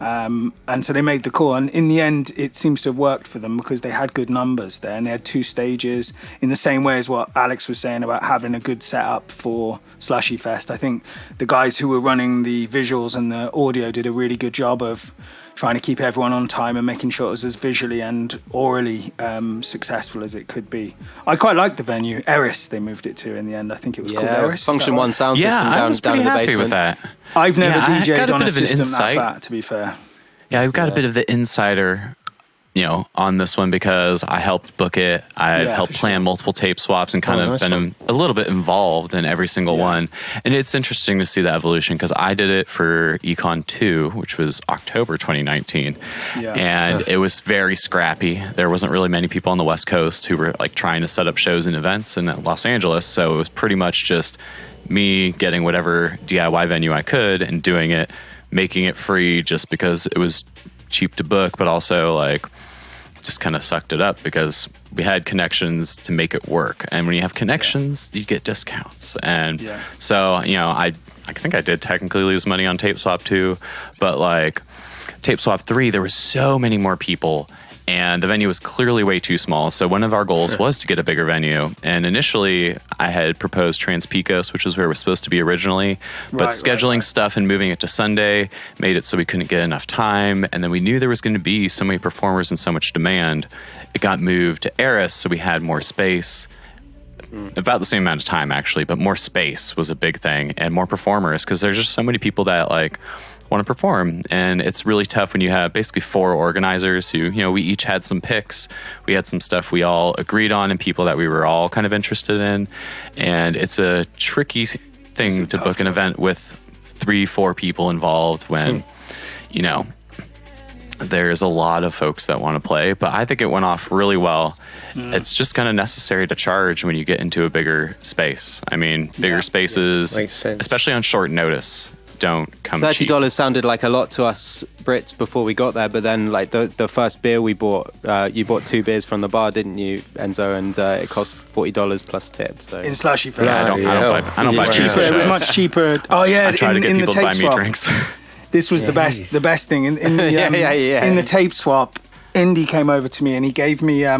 And so they made the call, and in the end it seems to have worked for them, because they had good numbers there, and they had 2 stages, in the same way as what Alyx was saying about having a good setup for Slushy Fest. I think the guys who were running the visuals and the audio did a really good job of trying to keep everyone on time and making sure it was as visually and orally successful as it could be. I quite liked the venue. Eris, they moved it to in the end. I think it was called Eris. Function 1 sound system I was down in the happy basement. with that. I've never DJ'd on a system like that, to be fair. Yeah, I've got a bit of the insider, on this one, because I helped book it. I've helped plan multiple tape swaps and kind of been a little bit involved in every single one. And it's interesting to see the evolution, because I did it for Econ 2, which was October 2019. And it was very scrappy. There wasn't really many people on the West Coast who were like trying to set up shows and events in Los Angeles. So it was pretty much just me getting whatever DIY venue I could and doing it, making it free just because it was cheap to book, but also like just kind of sucked it up because we had connections to make it work. And when you have connections, you get discounts. And so, I think I did technically lose money on Tape Swap 2, but like Tape Swap 3, there were so many more people. And the venue was clearly way too small. So one of our goals was to get a bigger venue. And initially, I had proposed Trans Pecos, which was where it was supposed to be originally. But scheduling stuff and moving it to Sunday made it so we couldn't get enough time. And then we knew there was going to be so many performers and so much demand. It got moved to Eris, so we had more space. About the same amount of time, actually. But more space was a big thing. And more performers, because there's just so many people that, like, want to perform, and it's really tough when you have basically 4 organizers who, we each had some picks, we had some stuff we all agreed on and people that we were all kind of interested in, and it's a tricky thing to book an event with 3-4 people involved when there's a lot of folks that want to play. But I think it went off really well. It's just kind of necessary to charge when you get into a bigger space. I mean, bigger spaces, especially on short notice, don't come cheap. $30 sounded like a lot to us Brits before we got there, but then like the first beer we bought, you bought 2 beers from the bar, didn't you, Enzo? And it cost $40 plus tip. So in Slushy Festival, I don't buy beers. It was much cheaper. Oh yeah, I try to get people to buy me drinks. This was the best thing in the in the Tape Swap. Indy came over to me and he gave me a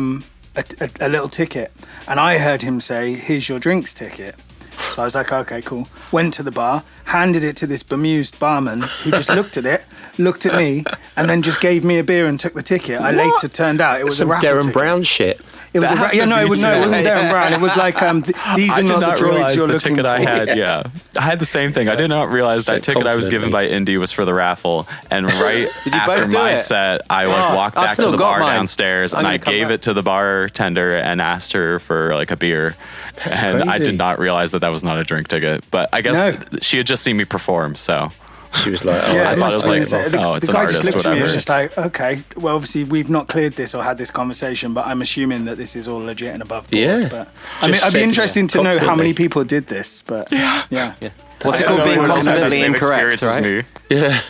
little ticket, and I heard him say, "Here's your drinks ticket." So I was like, okay, cool. Went to the bar, handed it to this bemused barman who just looked at it, looked at me, and then just gave me a beer and took the ticket. I later turned out it was a raffle ticket. Darren Brown shit. It was it wasn't Darren Brown. It was like these are not the droids you're looking for. I had, I had the same thing. I did not realize that ticket I was given by Indy was for the raffle. And right after my set, I walked back to the bar downstairs and I gave it to the bartender and asked her for like a beer. And I did not realize that was not a drink ticket. But I guess she had just seen me perform, so. She was like, I thought it was like, it's an artist, just whatever. It was just like, okay, well, obviously we've not cleared this or had this conversation, but I'm assuming that this is all legit and above board. Yeah. But I mean, I'd be interested to know how many people did this, but yeah. What's it called, being confidently incorrect, right? Me. Yeah.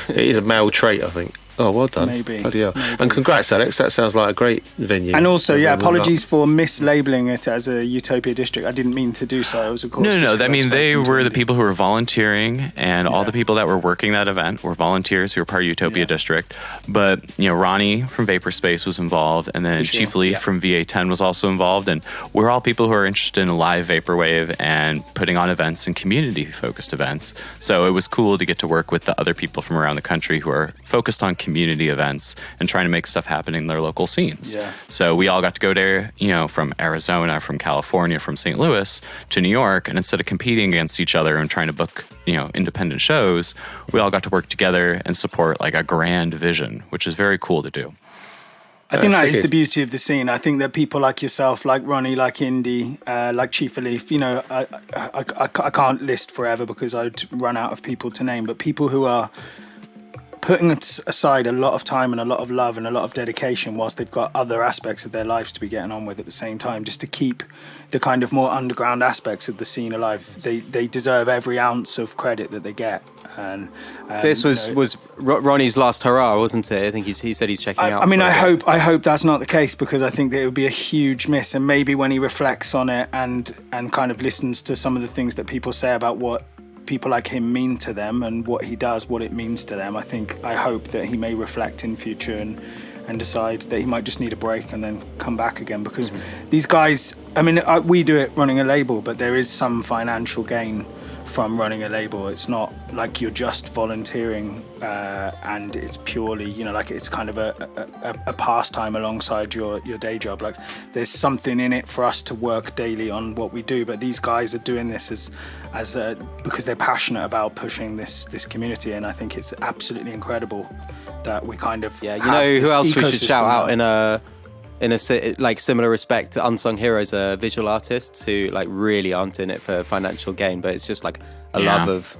It is a male trait, I think. Oh, well done. Maybe. And congrats, Alyx. That sounds like a great venue. And also, apologies for mislabeling it as a Utopia district. I didn't mean to do so. I was, of course, No. I mean, they were the people who were volunteering, and all the people that were working that event were volunteers who were part of Utopia district. But, Ronnie from Vaporspace was involved, and then Chief Lee from VA10 was also involved. And we're all people who are interested in live Vaporwave and putting on events and community-focused events. So it was cool to get to work with the other people from around the country who are focused on community events and trying to make stuff happen in their local scenes. So we all got to go there, from Arizona, from California, from St. Louis to New York, and instead of competing against each other and trying to book, independent shows, we all got to work together and support like a grand vision, which is very cool to do. I think that is the beauty of the scene. I think that people like yourself, like Ronnie, like Indy, like Chief Alif, I can't list forever because I'd run out of people to name, but people who are putting aside a lot of time and a lot of love and a lot of dedication whilst they've got other aspects of their lives to be getting on with at the same time, just to keep the kind of more underground aspects of the scene alive. They deserve every ounce of credit that they get. And this was Ronnie's last hurrah, wasn't it? I think he said he's checking out. I mean, I hope that's not the case, because I think that it would be a huge miss. And maybe when he reflects on it and kind of listens to some of the things that people say about what people like him mean to them and what he does, what it means to them, I hope that he may reflect in future and decide that he might just need a break and then come back again, because these guys, I mean, we do it running a label, but there is some financial gain from running a label. It's not like you're just volunteering and it's purely, like it's kind of a pastime alongside your day job. Like there's something in it for us to work daily on what we do, but these guys are doing this as because they're passionate about pushing this community, and I think it's absolutely incredible that we kind of who else we should shout out in a like similar respect to unsung heroes, visual artists who like really aren't in it for financial gain, but it's just like a love of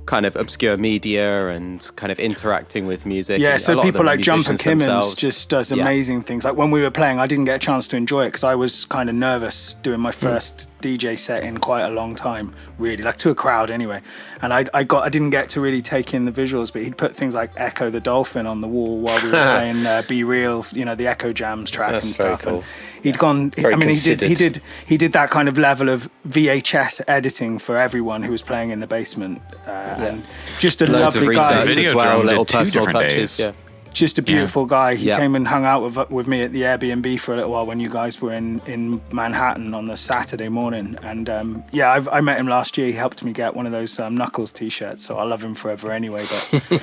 kind of obscure media and kind of interacting with music. Yeah, so people like Jumper Kimmins just does amazing things. Like when we were playing, I didn't get a chance to enjoy it because I was kind of nervous doing my first DJ set in quite a long time, really, like to a crowd anyway. And I didn't get to really take in the visuals, but he'd put things like Echo the Dolphin on the wall while we were playing Be Real, you know, the Echo Jams track. That's and stuff. Cool. And he'd gone. Very considered. He did that kind of level of VHS editing for everyone who was playing in the basement, and just a Loads lovely of guy. Video as well, Drum little did 2 personal different touches. days. Yeah. Just a beautiful guy. He Yeah. came and hung out with me at the Airbnb for a little while when you guys were in Manhattan on the Saturday morning. And I met him last year. He helped me get one of those Knuckles t-shirts, so I'll love him forever anyway. But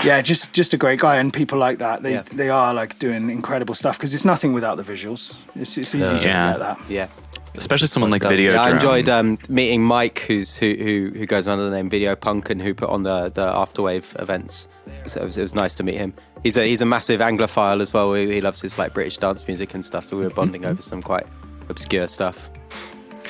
yeah, just a great guy. And people like that, they are like doing incredible stuff, because it's nothing without the visuals. It's easy to forget that. Yeah. Especially someone like Video Drum. I enjoyed meeting Mike, who goes under the name Video Punk, and who put on the Afterwave events. So it was nice to meet him. He's a massive Anglophile as well. He loves his like British dance music and stuff. So we were bonding over some quite obscure stuff.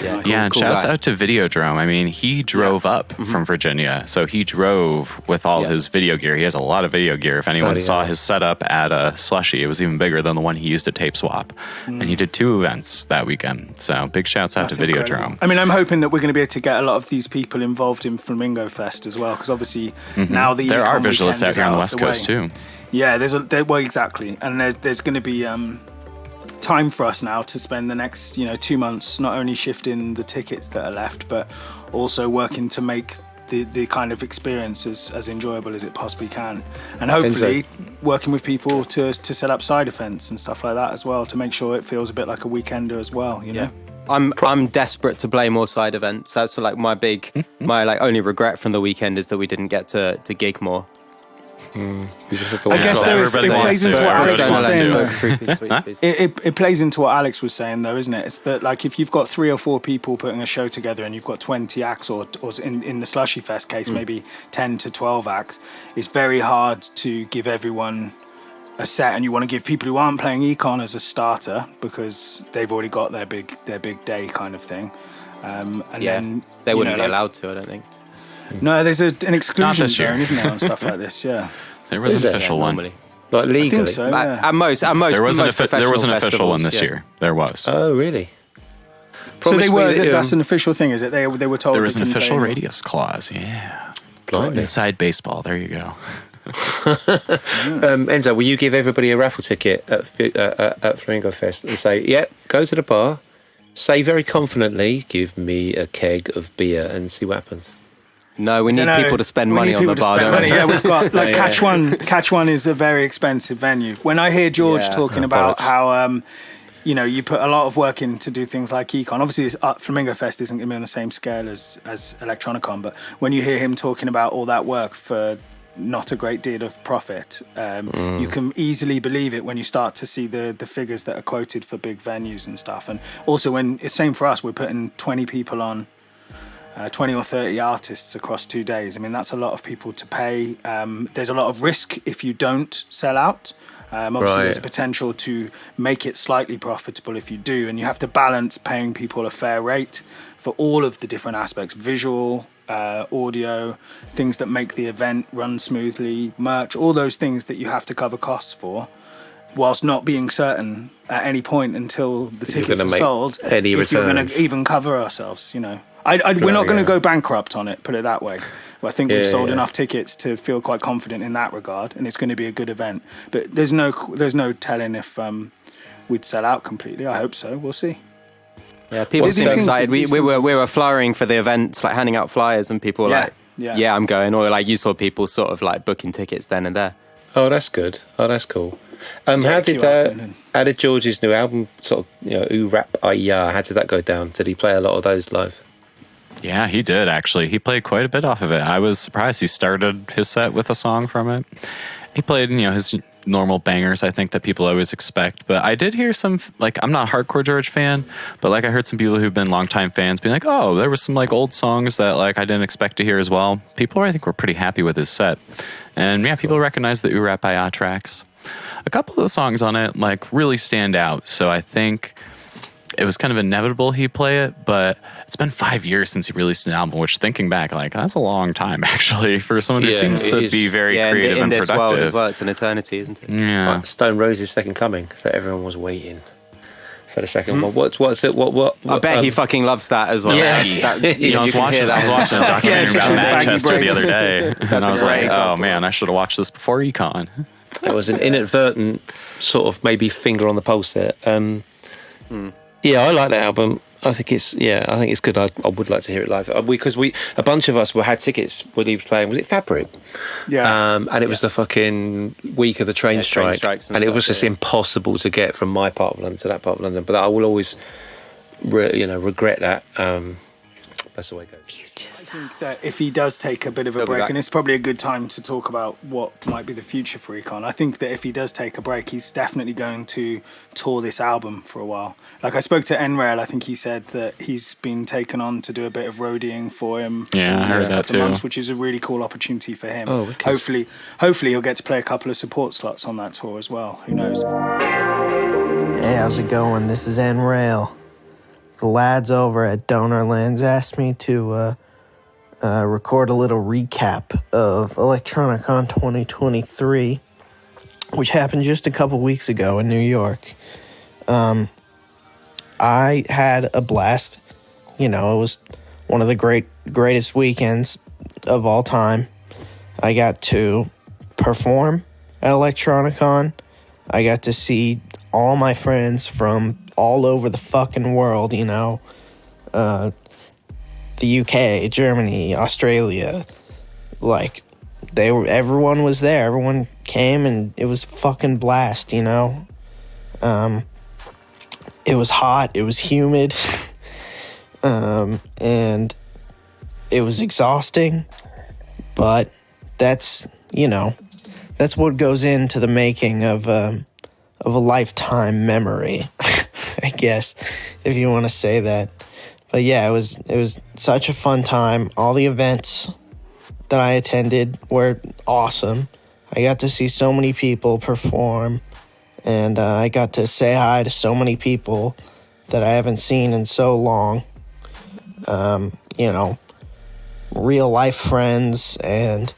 Yeah, and cool shouts guy. out to Videodrome. I mean, he drove up from Virginia, so he drove with all his video gear. He has a lot of video gear. If anyone saw his setup at a Slushy, it was even bigger than the one he used at Tape Swap. And he did 2 events that weekend. So big shouts out to Videodrome. I mean, I'm hoping that we're going to be able to get a lot of these people involved in Flamingo Fest as well, because obviously now the there are Econ visualists out here on the West Coast too. Yeah, well, exactly, and there's going to be time for us now to spend the next 2 months not only shifting the tickets that are left, but also working to make the kind of experience as enjoyable as it possibly can, and hopefully working with people to set up side events and stuff like that as well, to make sure it feels a bit like a weekender as well, you know. I'm desperate to play more side events. That's like my only regret from the weekend is that we didn't get to gig more. I guess it plays into what Alex was saying. It plays into what Alex was saying, though, isn't it? It's that, like, if you've got 3 or 4 people putting a show together and you've got 20 acts, or in the Slushy Fest case, maybe 10 to 12 acts, it's very hard to give everyone a set, and you want to give people who aren't playing Econ as a starter because they've already got their big day kind of thing. And then they wouldn't be allowed to, I don't think. No, there's an exclusion zone, isn't there, on stuff like this? Yeah, there was an official one. Like legally, I think so, yeah. At most, there was an official one this festivals, year. There was. Oh, really? So they were. That's an official thing, is it? They were told there was an official radius clause. Yeah, inside baseball. There you go. Enzo, will you give everybody a raffle ticket at Flamingo Fest and say, "Yep, go to the bar, say very confidently, give me a keg of beer," and see what happens? No, we need people to spend money on the bar. Yeah, we've got Catch One. Catch One is a very expensive venue. When I hear George talking about how you put a lot of work in to do things like Econ. Obviously, Flamingo Fest isn't going to be on the same scale as Electronicon, but when you hear him talking about all that work for not a great deal of profit, you can easily believe it when you start to see the figures that are quoted for big venues and stuff. And also, when it's same for us, we're putting 20 people on. 20 or 30 artists across 2 days. I mean, that's a lot of people to pay. There's a lot of risk if you don't sell out. Obviously, there's a potential to make it slightly profitable if you do, and you have to balance paying people a fair rate for all of the different aspects: visual, audio, things that make the event run smoothly, merch, all those things that you have to cover costs for, whilst not being certain at any point until the tickets are sold if you're going to even cover ourselves, we're not going to go bankrupt on it, put it that way. I think we've sold enough tickets to feel quite confident in that regard, and it's going to be a good event. But there's no telling if we'd sell out completely. I hope so. We'll see. Yeah, people seem excited. We were flyering for the events, like handing out flyers, and people were like, "Yeah, I'm going." Or like you saw people sort of like booking tickets then and there. Oh, that's good. Oh, that's cool. How did George's new album sort of Ooh Rap Ayah? How did that go down? Did he play a lot of those live? Yeah, he did, actually. He played quite a bit off of it. I was surprised. He started his set with a song from it. He played, his normal bangers, I think, that people always expect. But I did hear some, I'm not a hardcore George fan, but, I heard some people who've been longtime fans being like, oh, there was some, old songs that, I didn't expect to hear as well. People, I think, were pretty happy with his set. And, yeah, people recognize the Ooh Rap Ayah tracks. A couple of the songs on it, really stand out. So I think it was kind of inevitable he'd play it, but it's been 5 years since he released an album, which thinking back, that's a long time actually for someone who seems to be very creative and productive. World as well, it's an eternity, isn't it? Yeah. Like Stone Roses' Second Coming, so everyone was waiting. for the second one. What's it? What? I bet he fucking loves that as well. Yeah. I was watching a documentary about Manchester the other day, and I was like, example. oh man, I should have watched this before Econ. It was an inadvertent sort of maybe finger on the pulse there. Yeah, I like that album. I think it's good. I would like to hear it live because a bunch of us had tickets when he was playing. Was it Fabric? Yeah. And it was the fucking week of the train strike, and it was just impossible to get from my part of London to that part of London. But I will always, regret that. That's the way it goes. I think that if he does take a bit of a break, and it's probably a good time to talk about what might be the future for Econ. I think that if he does take a break, he's definitely going to tour this album for a while. Like I spoke to Enraile, I think he said that he's been taken on to do a bit of roadieing for him. Yeah, I heard that too. Months, which is a really cool opportunity for him. Oh, okay. Hopefully he'll get to play a couple of support slots on that tour as well. Who knows? Hey, how's it going? This is Enraile. The lads over at Donorlands asked me to record a little recap of Electronicon 2023, which happened just a couple weeks ago in New York. I had a blast. It was one of the greatest weekends of all time. I got to perform at Electronicon. I got to see all my friends from all over the fucking world, the UK, Germany, Australia. Like, everyone was there. Everyone came, and it was fucking blast, It was hot. It was humid. And it was exhausting. But that's what goes into the making of a lifetime memory, I guess, if you want to say that. But yeah, it was such a fun time. All the events that I attended were awesome. I got to see so many people perform, and I got to say hi to so many people that I haven't seen in so long. Real life friends and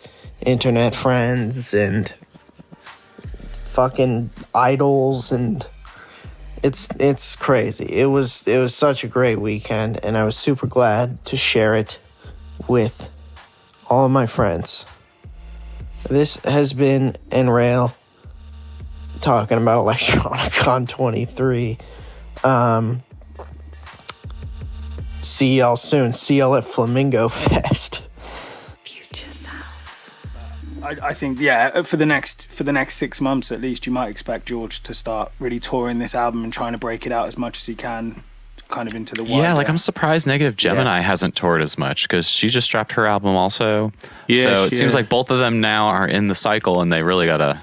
internet friends and fucking idols, and it's crazy. It was such a great weekend, and I was super glad to share it with all of my friends. This has been Enraile talking about Electronicon 23. See y'all soon. See y'all at Flamingo Fest. I think, for the next 6 months at least, you might expect George to start really touring this album and trying to break it out as much as he can, kind of into the wider. Yeah, I'm surprised Negative Gemini hasn't toured as much, because she just dropped her album also. Yeah, so it seems like both of them now are in the cycle, and they really gotta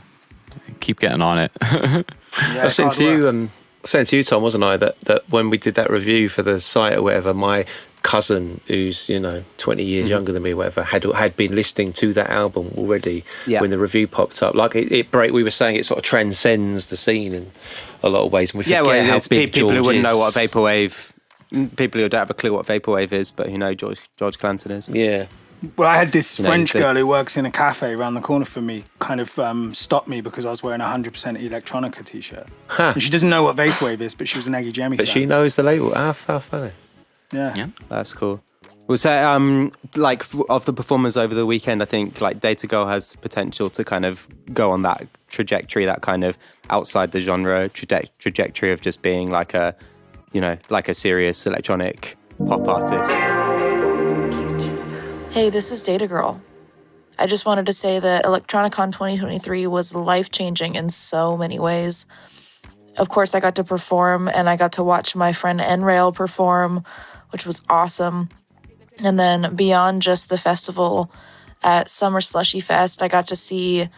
keep getting on it. Yeah, I was saying to you, Tom, wasn't I, that when we did that review for the site or whatever, my cousin, who's 20 years younger than me, whatever, had been listening to that album already when the review popped up. Like we were saying, it sort of transcends the scene in a lot of ways, and we forget how big people George who wouldn't is. know what Vaporwave, people who don't have a clue what Vaporwave is, but who know George Clanton is. Yeah. Well, I had this French girl who works in a cafe around the corner from me kind of stop me because I was wearing a 100% Electronica t-shirt. Huh. And she doesn't know what Vaporwave is, but she was an Eggy Jemmy fan. But she knows the label. How funny. Yeah, that's cool. Well, so of the performers over the weekend, I think DATAGIRL has the potential to kind of go on that trajectory, that kind of outside the genre trajectory of just being like a serious electronic pop artist. Hey, this is DATAGIRL. I just wanted to say that Electronicon 2023 was life-changing in so many ways. Of course, I got to perform, and I got to watch my friend Enraile perform, which was awesome. And then beyond just the festival at Summer Slushy Fest, I got to see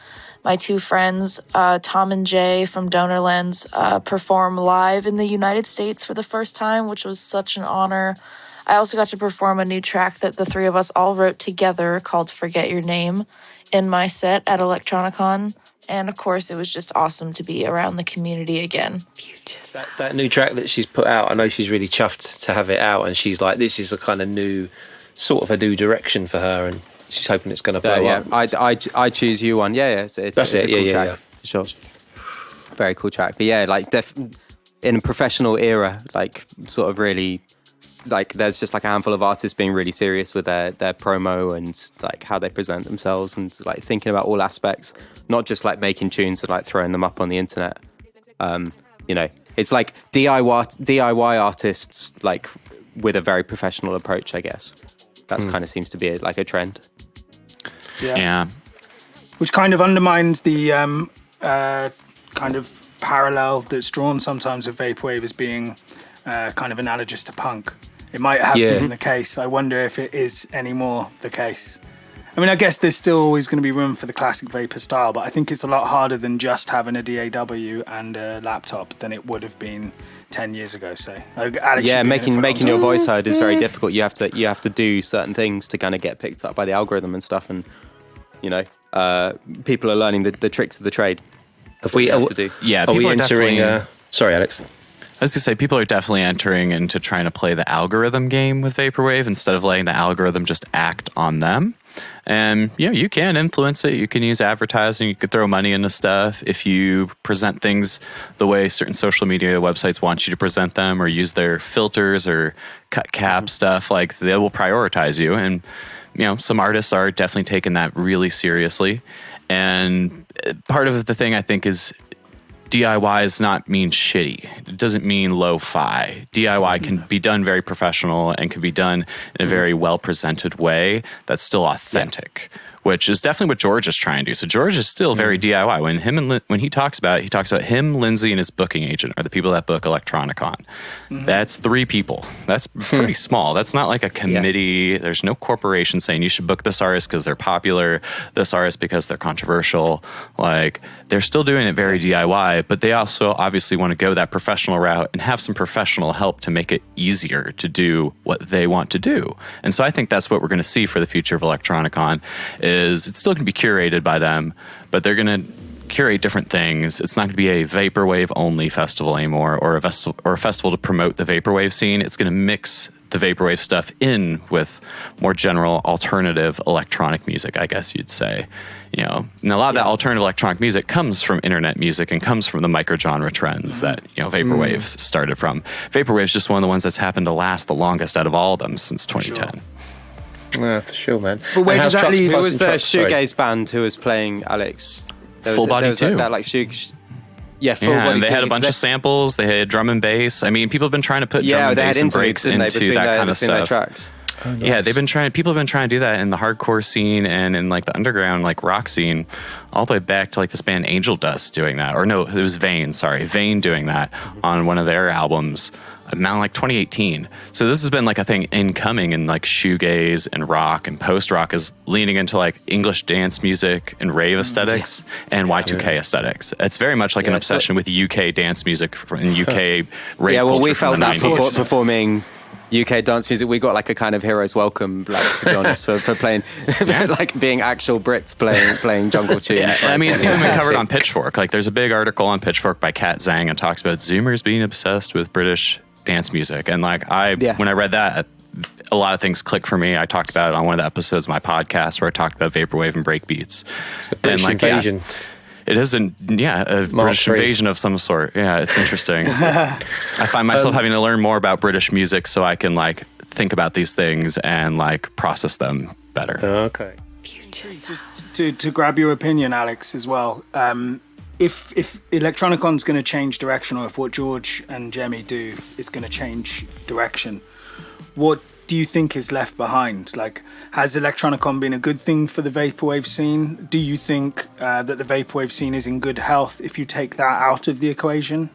my two friends, Tom and Jay from Donorlands, perform live in the United States for the first time, which was such an honor. I also got to perform a new track that the three of us all wrote together called Forget Your Name in my set at Electronicon. And of course, it was just awesome to be around the community again. That new track that she's put out, I know she's really chuffed to have it out, and she's like, this is a kind of new direction for her, and she's hoping it's going to blow up. I Choose You one. Yeah. It's That's a cool track, yeah. for sure. Very cool track. But yeah, in a professional era, like sort of really, like there's just like a handful of artists being really serious with their promo and like how they present themselves and like thinking about all aspects, not just like making tunes and like throwing them up on the internet. You know, it's like DIY artists like with a very professional approach, I guess. That's kind of seems to be like a trend. Yeah. Which kind of undermines the kind of parallel that's drawn sometimes with Vaporwave as being kind of analogous to punk. It might have been the case. I wonder if it is anymore the case. I mean, I guess there's still always going to be room for the classic Vapor style, but I think it's a lot harder than just having a DAW and a laptop than it would have been 10 years ago, say. Alex, making your voice heard is very difficult. You have to do certain things to kind of get picked up by the algorithm and stuff, and you know, people are learning the tricks of the trade. Are we entering? Sorry, Alex. I was going to say, people are definitely entering into trying to play the algorithm game with Vaporwave instead of letting the algorithm just act on them. And, you know, you can influence it. You can use advertising. You could throw money into stuff. If you present things the way certain social media websites want you to present them, or use their filters or cut cap stuff, like they will prioritize you. And, you know, some artists are definitely taking that really seriously. And part of the thing, I think, is DIY does not mean shitty. It doesn't mean lo-fi. DIY can be done very professional and can be done in a very well-presented way that's still authentic, which is definitely what George is trying to do. So George is still very DIY. When he talks about it, he talks about him, Lindsay, and his booking agent are the people that book Electronicon. That's 3 people. That's pretty small. That's not like a committee. There's no corporation saying you should book this artist because they're popular, this artist because they're controversial. Like, they're still doing it very DIY, but they also obviously want to go that professional route and have some professional help to make it easier to do what they want to do. And so I think that's what we're going to see for the future of Electronicon. Is it's still going to be curated by them, but they're going to curate different things. It's not going to be a Vaporwave only festival anymore, or a festival to promote the Vaporwave scene. It's going to mix the Vaporwave stuff in with more general alternative electronic music, I guess you'd say. You know, and a lot of that alternative electronic music comes from internet music and comes from the microgenre trends that, you know, Vaporwave started from. Vaporwave is just one of the ones that's happened to last the longest out of all of them since 2010. Yeah, for sure, man. But where does that leave? Who was the shoegaze band who was playing Alex? Full Body too. That like Full Body. And they had a bunch of samples. They had drum and bass. I mean, people have been trying to put drum and bass and breaks into that kind of stuff. Tracks. Oh, nice. Yeah, people have been trying to do that in the hardcore scene and in like the underground like rock scene, all the way back to like this band Angel Dust doing that. Or no, it was Vane doing that on one of their albums around like 2018. So this has been like a thing incoming in like shoegaze and rock, and post-rock is leaning into like English dance music and rave aesthetics and Y2K aesthetics. It's very much like an obsession with UK dance music and UK rave culture. Yeah, well, we felt that performing UK dance music. We got like a kind of hero's welcome, like, to be honest, for playing, like being actual Brits playing jungle tunes. Yeah, I mean, it's even been covered on Pitchfork. Like, there's a big article on Pitchfork by Kat Zhang and talks about Zoomers being obsessed with British dance music. And like, when I read that, a lot of things clicked for me. I talked about it on one of the episodes of my podcast where I talked about vaporwave and breakbeats. It's a British invasion. Yeah, it is a British invasion of some sort. Yeah, it's interesting. I find myself having to learn more about British music so I can like think about these things and like process them better. Okay. Just to grab your opinion, Alex, as well. If Electronicon's going to change direction, or if what George and Jemmy do is going to change direction, what do you think is left behind? Like, has Electronicon been a good thing for the Vaporwave scene? Do you think that the Vaporwave scene is in good health if you take that out of the equation?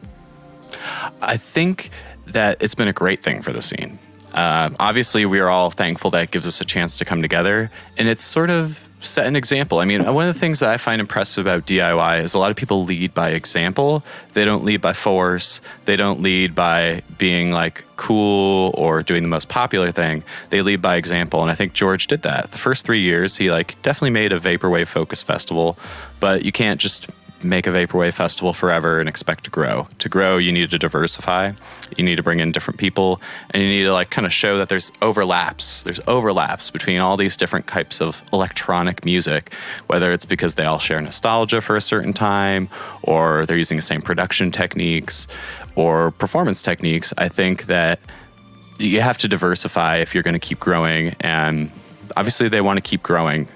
I think that it's been a great thing for the scene. Obviously, we are all thankful that it gives us a chance to come together, and it's sort of set an example. I mean, one of the things that I find impressive about DIY is a lot of people lead by example. They don't lead by force. They don't lead by being like cool or doing the most popular thing. They lead by example, and I think George did that. The first 3 years, he like definitely made a Vaporwave focused festival, but you can't just make a Vaporwave festival forever and expect to grow. To grow, you need to diversify. You need to bring in different people, and you need to like kind of show that there's overlaps. There's overlaps between all these different types of electronic music, whether it's because they all share nostalgia for a certain time, or they're using the same production techniques or performance techniques. I think that you have to diversify if you're going to keep growing, and obviously they want to keep growing.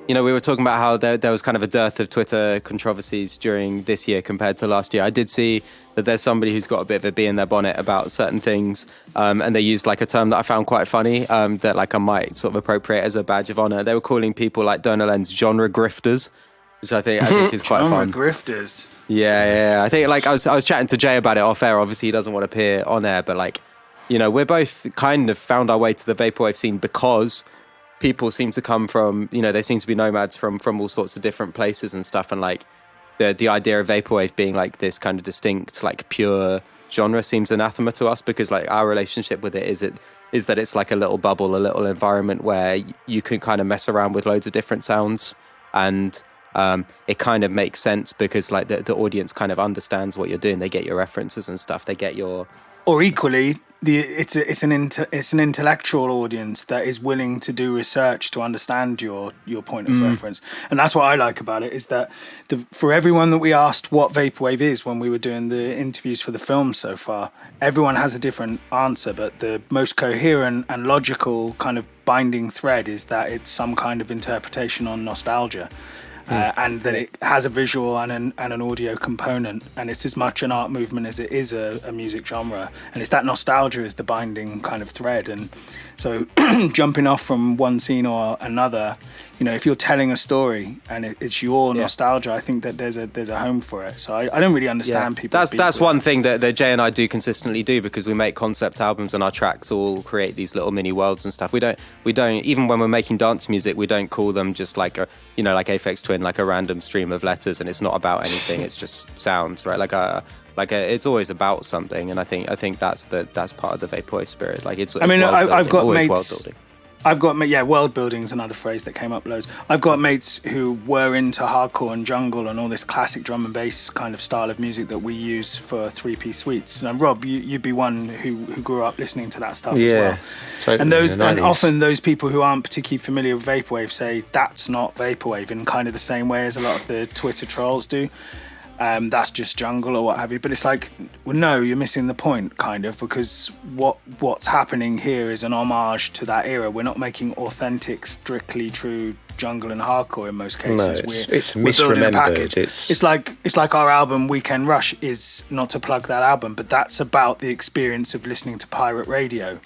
We were talking about how there was kind of a dearth of Twitter controversies during this year compared to last year. I did see that there's somebody who's got a bit of a bee in their bonnet about certain things, and they used like a term that I found quite funny, that like I might sort of appropriate as a badge of honor. They were calling people like Donalen's genre grifters, which I think is quite fun. Genre grifters. Yeah. I think like I was chatting to Jay about it off air. Obviously, he doesn't want to appear on air, but like, we're both kind of found our way to the Vaporwave scene because people seem to come from, they seem to be nomads from all sorts of different places and stuff. And like the idea of Vaporwave being like this kind of distinct, like pure genre seems anathema to us, because like our relationship with it is that it's like a little bubble, a little environment where you can kind of mess around with loads of different sounds. And it kind of makes sense because like the audience kind of understands what you're doing. They get your references and stuff. They get your... Or equally, it's an intellectual audience that is willing to do research to understand your point of reference, and that's what I like about it. Is that for everyone that we asked what Vaporwave is when we were doing the interviews for the film so far, everyone has a different answer. But the most coherent and logical kind of binding thread is that it's some kind of interpretation on nostalgia. And that it has a visual and an audio component, and it's as much an art movement as it is a music genre, and it's that nostalgia is the binding kind of thread. And so jumping off from one scene or another, if you're telling a story and it's your nostalgia, I think that there's a home for it. So I don't really understand people. That's one thing that Jay and I do consistently do, because we make concept albums and our tracks all create these little mini worlds and stuff. We don't even when we're making dance music, we don't call them just like like Aphex Twin, like a random stream of letters, and it's not about anything. It's just sounds, right? It's always about something, and I think that's part of the Vaporwave spirit. Like it's I've got mates. World building. World building is another phrase that came up loads. I've got mates who were into hardcore and jungle and all this classic drum and bass kind of style of music that we use for 3-piece suites. And Rob, you'd be one who grew up listening to that stuff as well. Totally, and often those people who aren't particularly familiar with Vaporwave say that's not Vaporwave, in kind of the same way as a lot of the Twitter trolls do. That's just jungle or what have you. But it's like, well, no, you're missing the point, kind of, because what's happening here is an homage to that era. We're not making authentic, strictly true jungle and hardcore in most cases. No, it's misremembered. It's like our album Weekend Rush is, not to plug that album, but that's about the experience of listening to pirate radio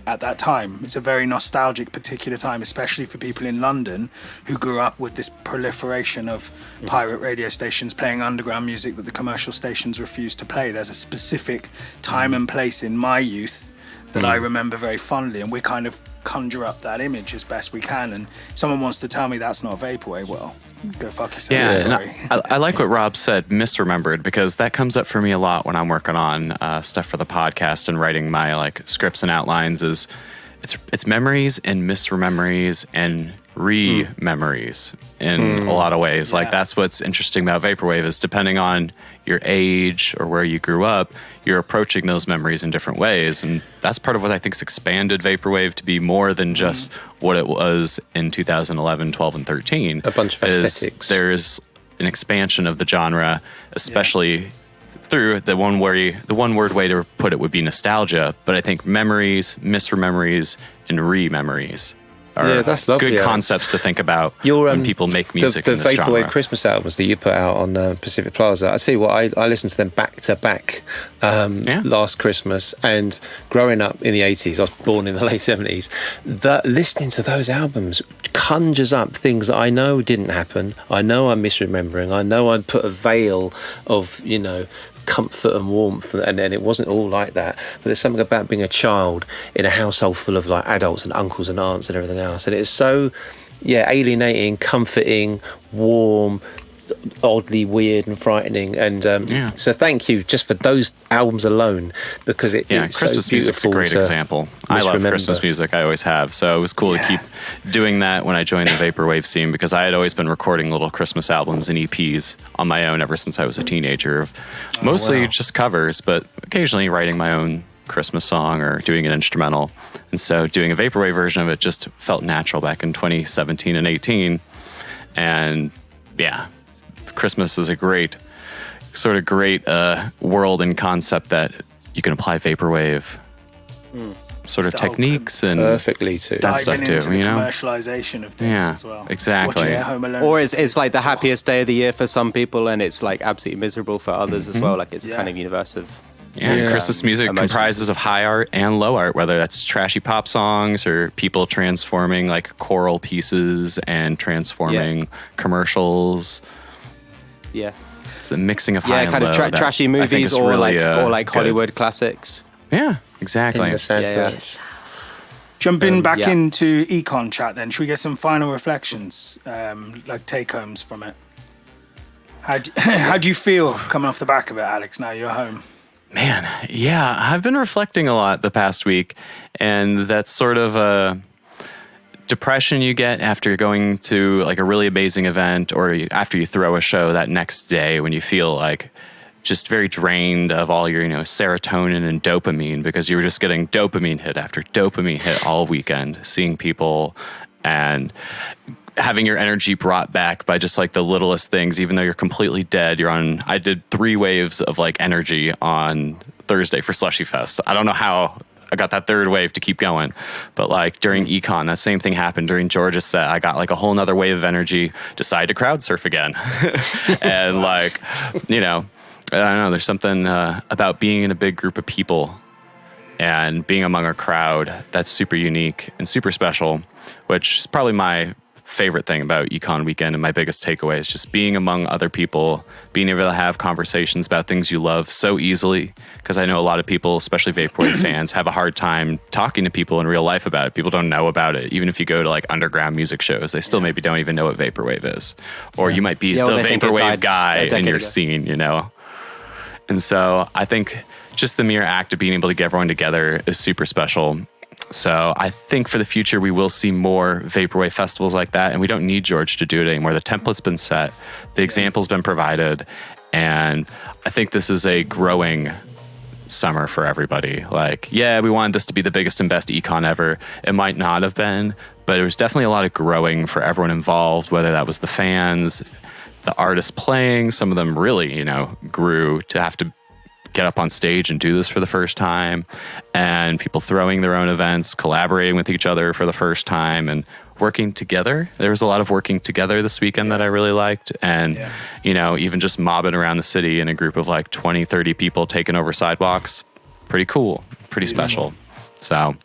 at that time. It's a very nostalgic particular time, especially for people in London who grew up with this proliferation of pirate radio stations playing underground music that the commercial stations refused to play. There's a specific time and place in my youth that I remember very fondly, and we kind of conjure up that image as best we can. And if someone wants to tell me that's not Vaporwave, well, go fuck yourself. Yeah, I like what Rob said, misremembered, because that comes up for me a lot when I'm working on stuff for the podcast and writing my like scripts and outlines. Is it's memories and misrememberies and re-memories in a lot of ways. Like that's what's interesting about Vaporwave, is depending on your age or where you grew up, you're approaching those memories in different ways. And that's part of what I think has expanded Vaporwave to be more than just what it was in 2011, 12, and 13. A bunch of aesthetics. There's an expansion of the genre, especially through the one word way to put it would be nostalgia. But I think memories, misrememberies, and re-memories are that's lovely, good concepts to think about when people make music the in this genre. Vaporwave Christmas albums that you put out on Pacific Plaza, I tell you what, I listened to them back to back last Christmas, and growing up in the 80s, I was born in the late 70s, listening to those albums conjures up things that I know didn't happen. I know I'm misremembering. I know I put a veil of, comfort and warmth, and then it wasn't all like that. But there's something about being a child in a household full of like adults and uncles and aunts and everything else, and it's so alienating, comforting, warm, oddly weird and frightening. And so thank you just for those albums alone, because it's Christmas so music's a great example. I love Christmas music. I always have. So it was cool to keep doing that when I joined the Vaporwave scene, because I had always been recording little Christmas albums and EPs on my own ever since I was a teenager. Mostly just covers, but occasionally writing my own Christmas song or doing an instrumental. And so doing a Vaporwave version of it just felt natural back in 2017 and 18. And Christmas is a great world and concept that you can apply Vaporwave sort of techniques and perfectly to that stuff too, into the commercialization of things as well. Exactly. Or it's like the happiest day of the year for some people, and it's like absolutely miserable for others as well. Like it's a kind of universe of Christmas music comprises of high art and low art, whether that's trashy pop songs or people transforming like choral pieces and transforming commercials. Yeah. It's the mixing of high and kind low. of trashy movies or really, like Hollywood classics. Yeah, exactly. Jumping back into Econ chat then, should we get some final reflections, like take-homes from it? How do you feel coming off the back of it, Alyx, now you're home? Man, I've been reflecting a lot the past week, and that's sort of a depression you get after going to like a really amazing event, or after you throw a show that next day when you feel like just very drained of all your, serotonin and dopamine, because you were just getting dopamine hit after dopamine hit all weekend, seeing people and having your energy brought back by just like the littlest things, even though you're completely dead. I did 3 waves of like energy on Thursday for Slushy Fest. I don't know how I got that 3rd wave to keep going, but like during Econ, that same thing happened. During George's set, I got like a whole nother wave of energy, decided to crowd surf again. And like, I don't know, there's something about being in a big group of people and being among a crowd that's super unique and super special, which is probably my favorite thing about Econ weekend, and my biggest takeaway is just being among other people, being able to have conversations about things you love so easily, because I know a lot of people, especially Vaporwave fans, have a hard time talking to people in real life about it. People don't know about it. Even if you go to like underground music shows, they still maybe don't even know what Vaporwave is, or you might be the Vaporwave guy in your scene, And so I think just the mere act of being able to get everyone together is super special. So I think for the future, we will see more Vaporwave festivals like that, and we don't need George to do it anymore. The template's been set, the example's been provided, and I think this is a growing summer for everybody. Like, we wanted this to be the biggest and best Econ ever. It might not have been, but it was definitely a lot of growing for everyone involved, whether that was the fans, the artists playing. Some of them really, grew to have to get up on stage and do this for the first time, and people throwing their own events, collaborating with each other for the first time, and working together. There was a lot of working together this weekend that I really liked, and even just mobbing around the city in a group of like 20, 30 people taking over sidewalks. Pretty cool, pretty special. So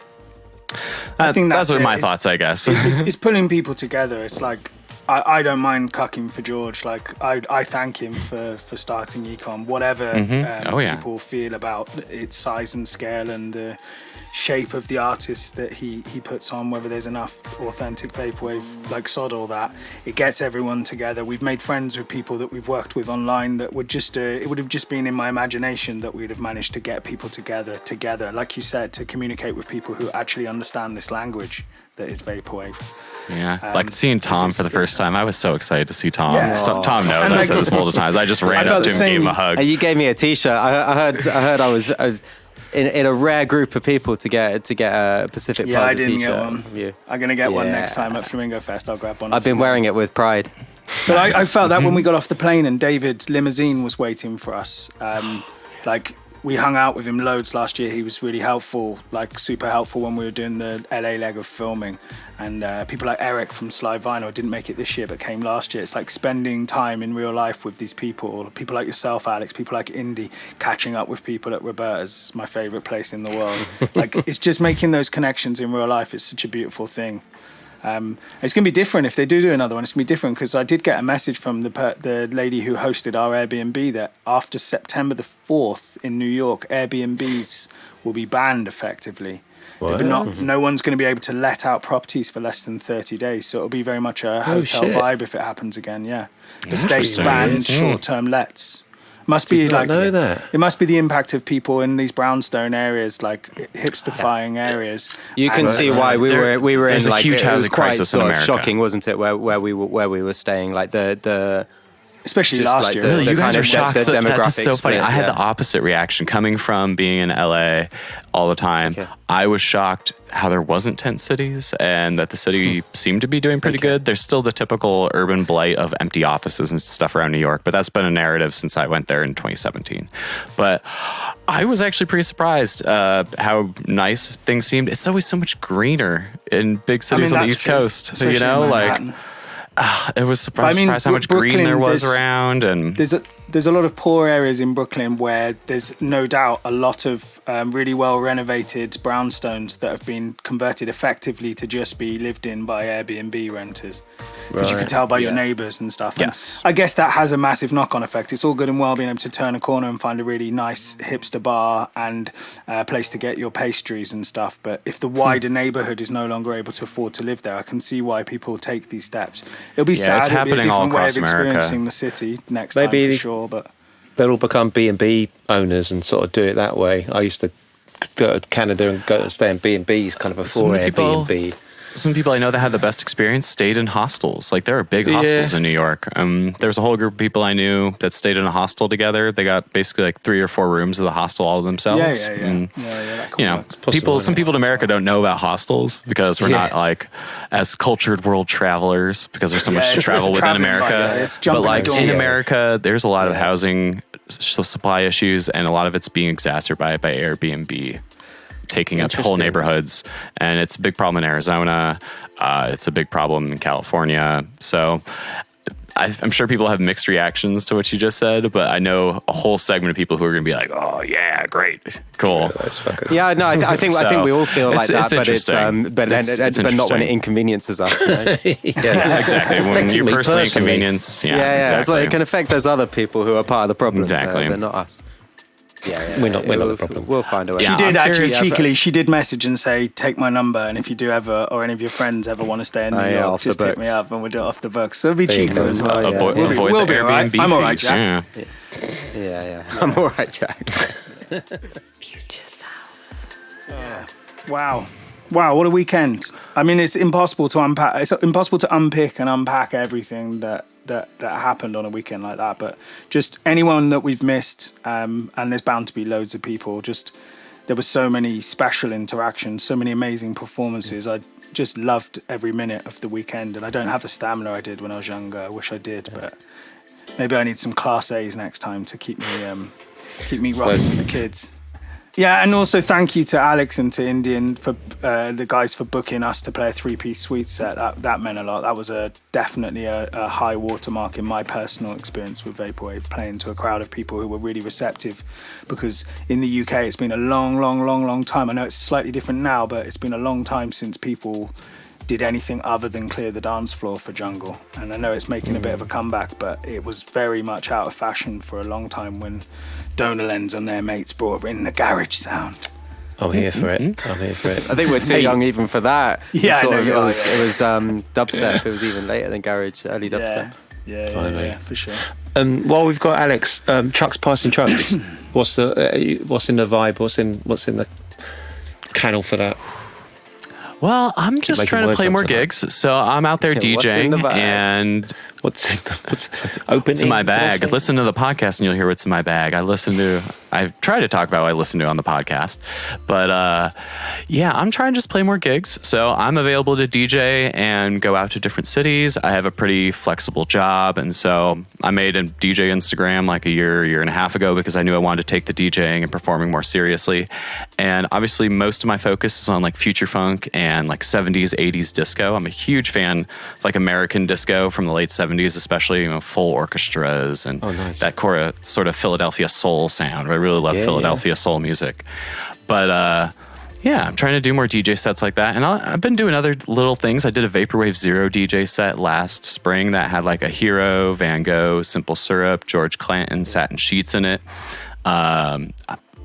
I think those are my thoughts, I guess. It's pulling people together. It's like, I don't mind cucking for George. Like I thank him for starting Econ, whatever people feel about its size and scale and the shape of the artists that he puts on, whether there's enough authentic Vaporwave, like sod all that. It gets everyone together. We've made friends with people that we've worked with online that would just, it would have just been in my imagination that we'd have managed to get people together, like you said, to communicate with people who actually understand this language that is Vaporwave. Yeah, like seeing Thom for the first time. I was so excited to see Thom. Yeah. Thom knows. I've said this multiple times. I just ran up to him, gave him a hug. You gave me a T-shirt. I heard I was in a rare group of people to get a Pacific Plaza T-shirt. Yeah, I didn't get one. I'm gonna get one next time at Flamingo Fest. I'll grab one. I've been wearing it with pride. But I felt that when we got off the plane and David Limousine was waiting for us, we hung out with him loads last year. He was really helpful, like super helpful when we were doing the LA leg of filming. And people like Eric from Sly Vinyl didn't make it this year, but came last year. It's like spending time in real life with these people like yourself, Alyx, people like Indy, catching up with people at Roberta's, my favorite place in the world. Like, it's just making those connections in real life. It's such a beautiful thing. It's going to be different if they do another one. It's going to be different because I did get a message from the lady who hosted our Airbnb that after September the 4th in New York, Airbnbs will be banned effectively. But no one's going to be able to let out properties for less than 30 days. So it'll be very much a hotel vibe if it happens again. Yeah, the state's banned short-term lets. Must be like it must be the impact of people in these brownstone areas, like hipsterifying areas. You can see why we were in like huge it was quite crisis sort in of America. shocking, wasn't it? Where we were staying, like the especially just last like year. the You guys kind are of shocked. the That's so demographics funny. split, I had yeah. the opposite reaction coming from being in LA all the time. Okay. I was shocked how there wasn't tent cities and that the city seemed to be doing pretty good. There's still the typical urban blight of empty offices and stuff around New York, but that's been a narrative since I went there in 2017. But I was actually pretty surprised how nice things seemed. It's always so much greener in big cities on the that's East true, Coast. So, especially in Manhattan. It was surprised how much Brooklyn, green there was around. And there's a lot of poor areas in Brooklyn where there's no doubt a lot of really well renovated brownstones that have been converted effectively to just be lived in by Airbnb renters. Because you can tell by your neighbours and stuff. And Yes. I guess that has a massive knock-on effect. It's all good and well being able to turn a corner and find a really nice hipster bar and a place to get your pastries and stuff. But if the wider neighbourhood is no longer able to afford to live there, I can see why people take these steps. It'll be sad. it's It'll be a happening all different way of across America. experiencing the city next Maybe time for sure. But they'll all become B&B owners and sort of do it that way. I used to go to Canada and go to stay in B&Bs kind of before Airbnb. Some people I know that had the best experience stayed in hostels. Like there are big hostels in New York. There's a whole group of people I knew that stayed in a hostel together. They got basically like 3 or 4 rooms of the hostel all to themselves. And, that you know, some people in America don't know about hostels because we're not like as cultured world travelers because there's so much to travel within America. But like in America, there's a lot of housing supply issues, and a lot of it's being exacerbated by Airbnb taking up whole neighborhoods, and it's a big problem in Arizona. It's a big problem in California. So I'm sure people have mixed reactions to what you just said, but I know a whole segment of people who are going to be like, "Oh yeah, great, cool." Yeah, no, I think we all feel like that, but it's but not when it inconveniences us. Right? Yeah, exactly. When you personally inconvenience, exactly. It's like it can affect those other people who are part of the problem. Exactly, they're not us. We're not the problem. We'll find a way. She did actually cheekily. She did message and say, "Take my number, and if you do ever, or any of your friends ever want to stay in New York, just hit me up, and we'll do it off the books." So it'll be cheaper as well. We'll be all right. I'm all right, Jack. Yeah. I'm all right, Jack. Wow, what a weekend! I mean, it's impossible to unpack. It's impossible to unpick and unpack everything that happened on a weekend like that. But just anyone that we've missed, and there's bound to be loads of people. Just there were so many special interactions, so many amazing performances. I just loved every minute of the weekend, and I don't have the stamina I did when I was younger. I wish I did, but maybe I need some Class A's next time to keep me rocking the kids. Yeah, and also thank you to Alyx and to Indian for the guys for booking us to play a 3-piece suite set. That meant a lot. That was definitely a high watermark in my personal experience with Vaporwave, playing to a crowd of people who were really receptive. Because in the UK, it's been a long time. I know it's slightly different now, but it's been a long time since people did anything other than clear the dance floor for jungle. And I know it's making a bit of a comeback, but it was very much out of fashion for a long time when Donor Lens and their mates brought in the garage sound. I'm here for it. I think we're too young even for that. Yeah, it was dubstep. It was even later than garage, early dubstep. Yeah, for sure. While we've got Alyx, trucks passing trucks. What's in the vibe? What's in the kennel for that? Well, I'm just trying to play more gigs, so I'm out there DJing, and what's open in my bag. Listen to the podcast, and you'll hear what's in my bag. I try to talk about what I listen to on the podcast, but I'm trying to just play more gigs. So I'm available to DJ and go out to different cities. I have a pretty flexible job, and so I made a DJ Instagram like a year and a half ago because I knew I wanted to take the DJing and performing more seriously. And obviously, most of my focus is on like future funk and like 70s, 80s disco. I'm a huge fan of like American disco from the late 70s, especially full orchestras and that sort of Philadelphia soul sound. I really love Philadelphia soul music. But I'm trying to do more DJ sets like that. And I've been doing other little things. I did a Vaporwave Zero DJ set last spring that had like a Hero, Van Gogh, Simple Syrup, George Clanton, Satin Sheets in it.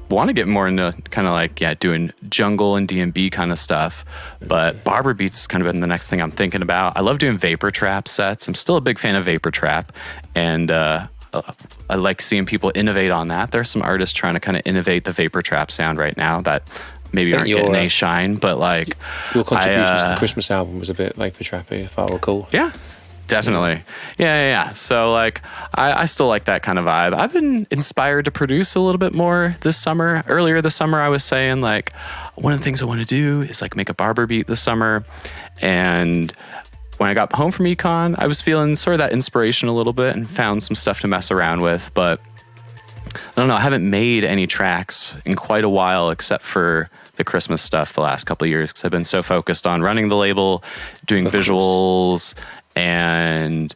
want to get more into kind of like, doing jungle and D&B kind of stuff. But barber beats has kind of been the next thing I'm thinking about. I love doing vapor trap sets. I'm still a big fan of vapor trap. And I like seeing people innovate on that. There's some artists trying to kind of innovate the vapor trap sound right now that maybe aren't getting a shine. But like your contributions to the Christmas album was a bit vapor trappy, if I recall. Yeah. Definitely. Yeah. So like, I still like that kind of vibe. I've been inspired to produce a little bit more this summer. Earlier this summer, I was saying like, one of the things I want to do is like make a barber beat this summer. And when I got home from Econ, I was feeling sort of that inspiration a little bit and found some stuff to mess around with. But I don't know, I haven't made any tracks in quite a while except for the Christmas stuff the last couple of years because I've been so focused on running the label, doing visuals, and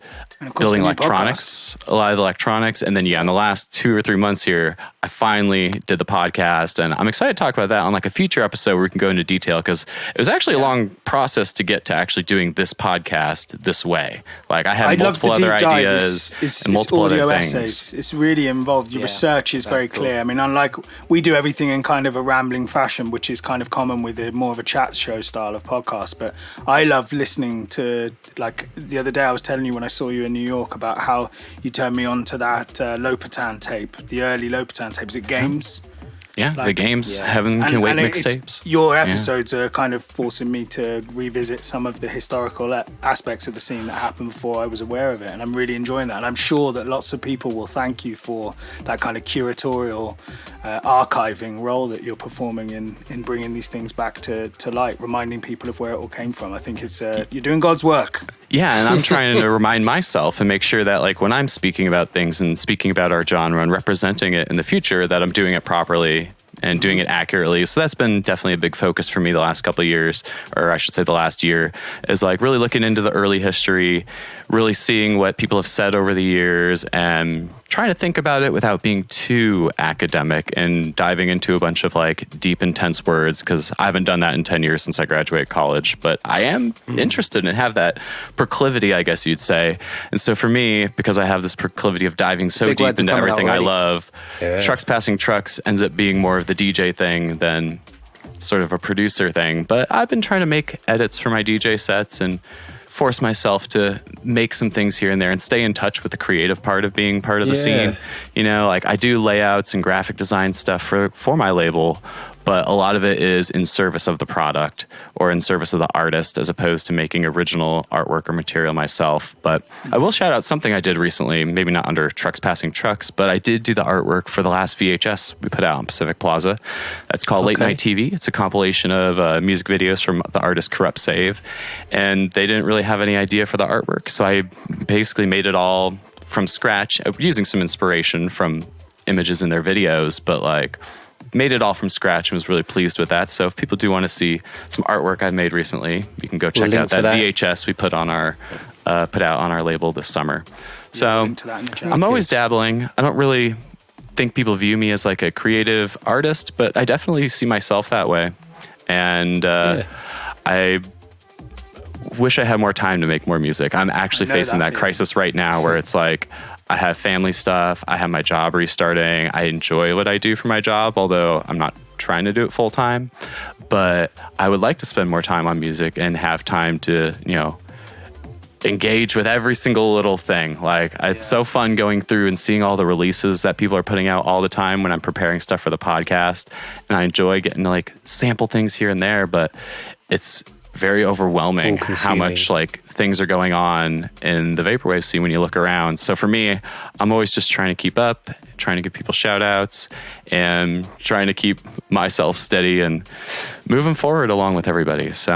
building electronics, a lot of electronics. And then, in the last 2 or 3 months here, I finally did the podcast. And I'm excited to talk about that on like a future episode where we can go into detail because it was actually a long process to get to actually doing this podcast this way. Like I had multiple other ideas and multiple other things. Essays. It's really involved. Your research is very clear. I mean, unlike we do everything in kind of a rambling fashion, which is kind of common with more of a chat show style of podcast. But I love listening to, like the other day I was telling you when I saw you in New York about how you turned me on to that Lopatin tape, the early Lopatin tapes at Games. Yeah, like, the Games, Heaven Can Wait mixtapes. Your episodes are kind of forcing me to revisit some of the historical aspects of the scene that happened before I was aware of it, and I'm really enjoying that. And I'm sure that lots of people will thank you for that kind of curatorial archiving role that you're performing in bringing these things back to light, reminding people of where it all came from. I think it's you're doing God's work. Yeah, and I'm trying to remind myself and make sure that like when I'm speaking about things and speaking about our genre and representing it in the future, that I'm doing it properly and doing it accurately. So that's been definitely a big focus for me the last couple of years, or I should say the last year, is like really looking into the early history, really seeing what people have said over the years and trying to think about it without being too academic and diving into a bunch of like deep, intense words, because I haven't done that in 10 years since I graduated college, but I am interested and have that proclivity, I guess you'd say. And so for me, because I have this proclivity of diving so deep into everything I love, Trucks Passing Trucks ends up being more of the DJ thing than sort of a producer thing. But I've been trying to make edits for my DJ sets and force myself to make some things here and there and stay in touch with the creative part of being part of the scene. You know, like I do layouts and graphic design stuff for my label, but a lot of it is in service of the product or in service of the artist as opposed to making original artwork or material myself. But I will shout out something I did recently, maybe not under Trucks Passing Trucks, but I did do the artwork for the last VHS we put out on Pacific Plaza. That's called Late Night TV. It's a compilation of music videos from the artist Corrupt Save. And they didn't really have any idea for the artwork. So I basically made it all from scratch, using some inspiration from images in their videos, but like made it all from scratch and was really pleased with that. So if people do want to see some artwork I've made recently, you can go check out that VHS we put on our put out on our label this summer. So I'm always dabbling. I don't really think people view me as like a creative artist, but I definitely see myself that way. And I wish I had more time to make more music. I'm actually facing that crisis right now where it's like, I have family stuff. I have my job restarting. I enjoy what I do for my job, although I'm not trying to do it full time. But I would like to spend more time on music and have time to, you know, engage with every single little thing. Like it's so fun going through and seeing all the releases that people are putting out all the time when I'm preparing stuff for the podcast. And I enjoy getting to like sample things here and there, but it's very overwhelming how much like things are going on in the vaporwave scene when you look around. So for me, I'm always just trying to keep up, trying to give people shout outs and trying to keep myself steady and moving forward along with everybody. So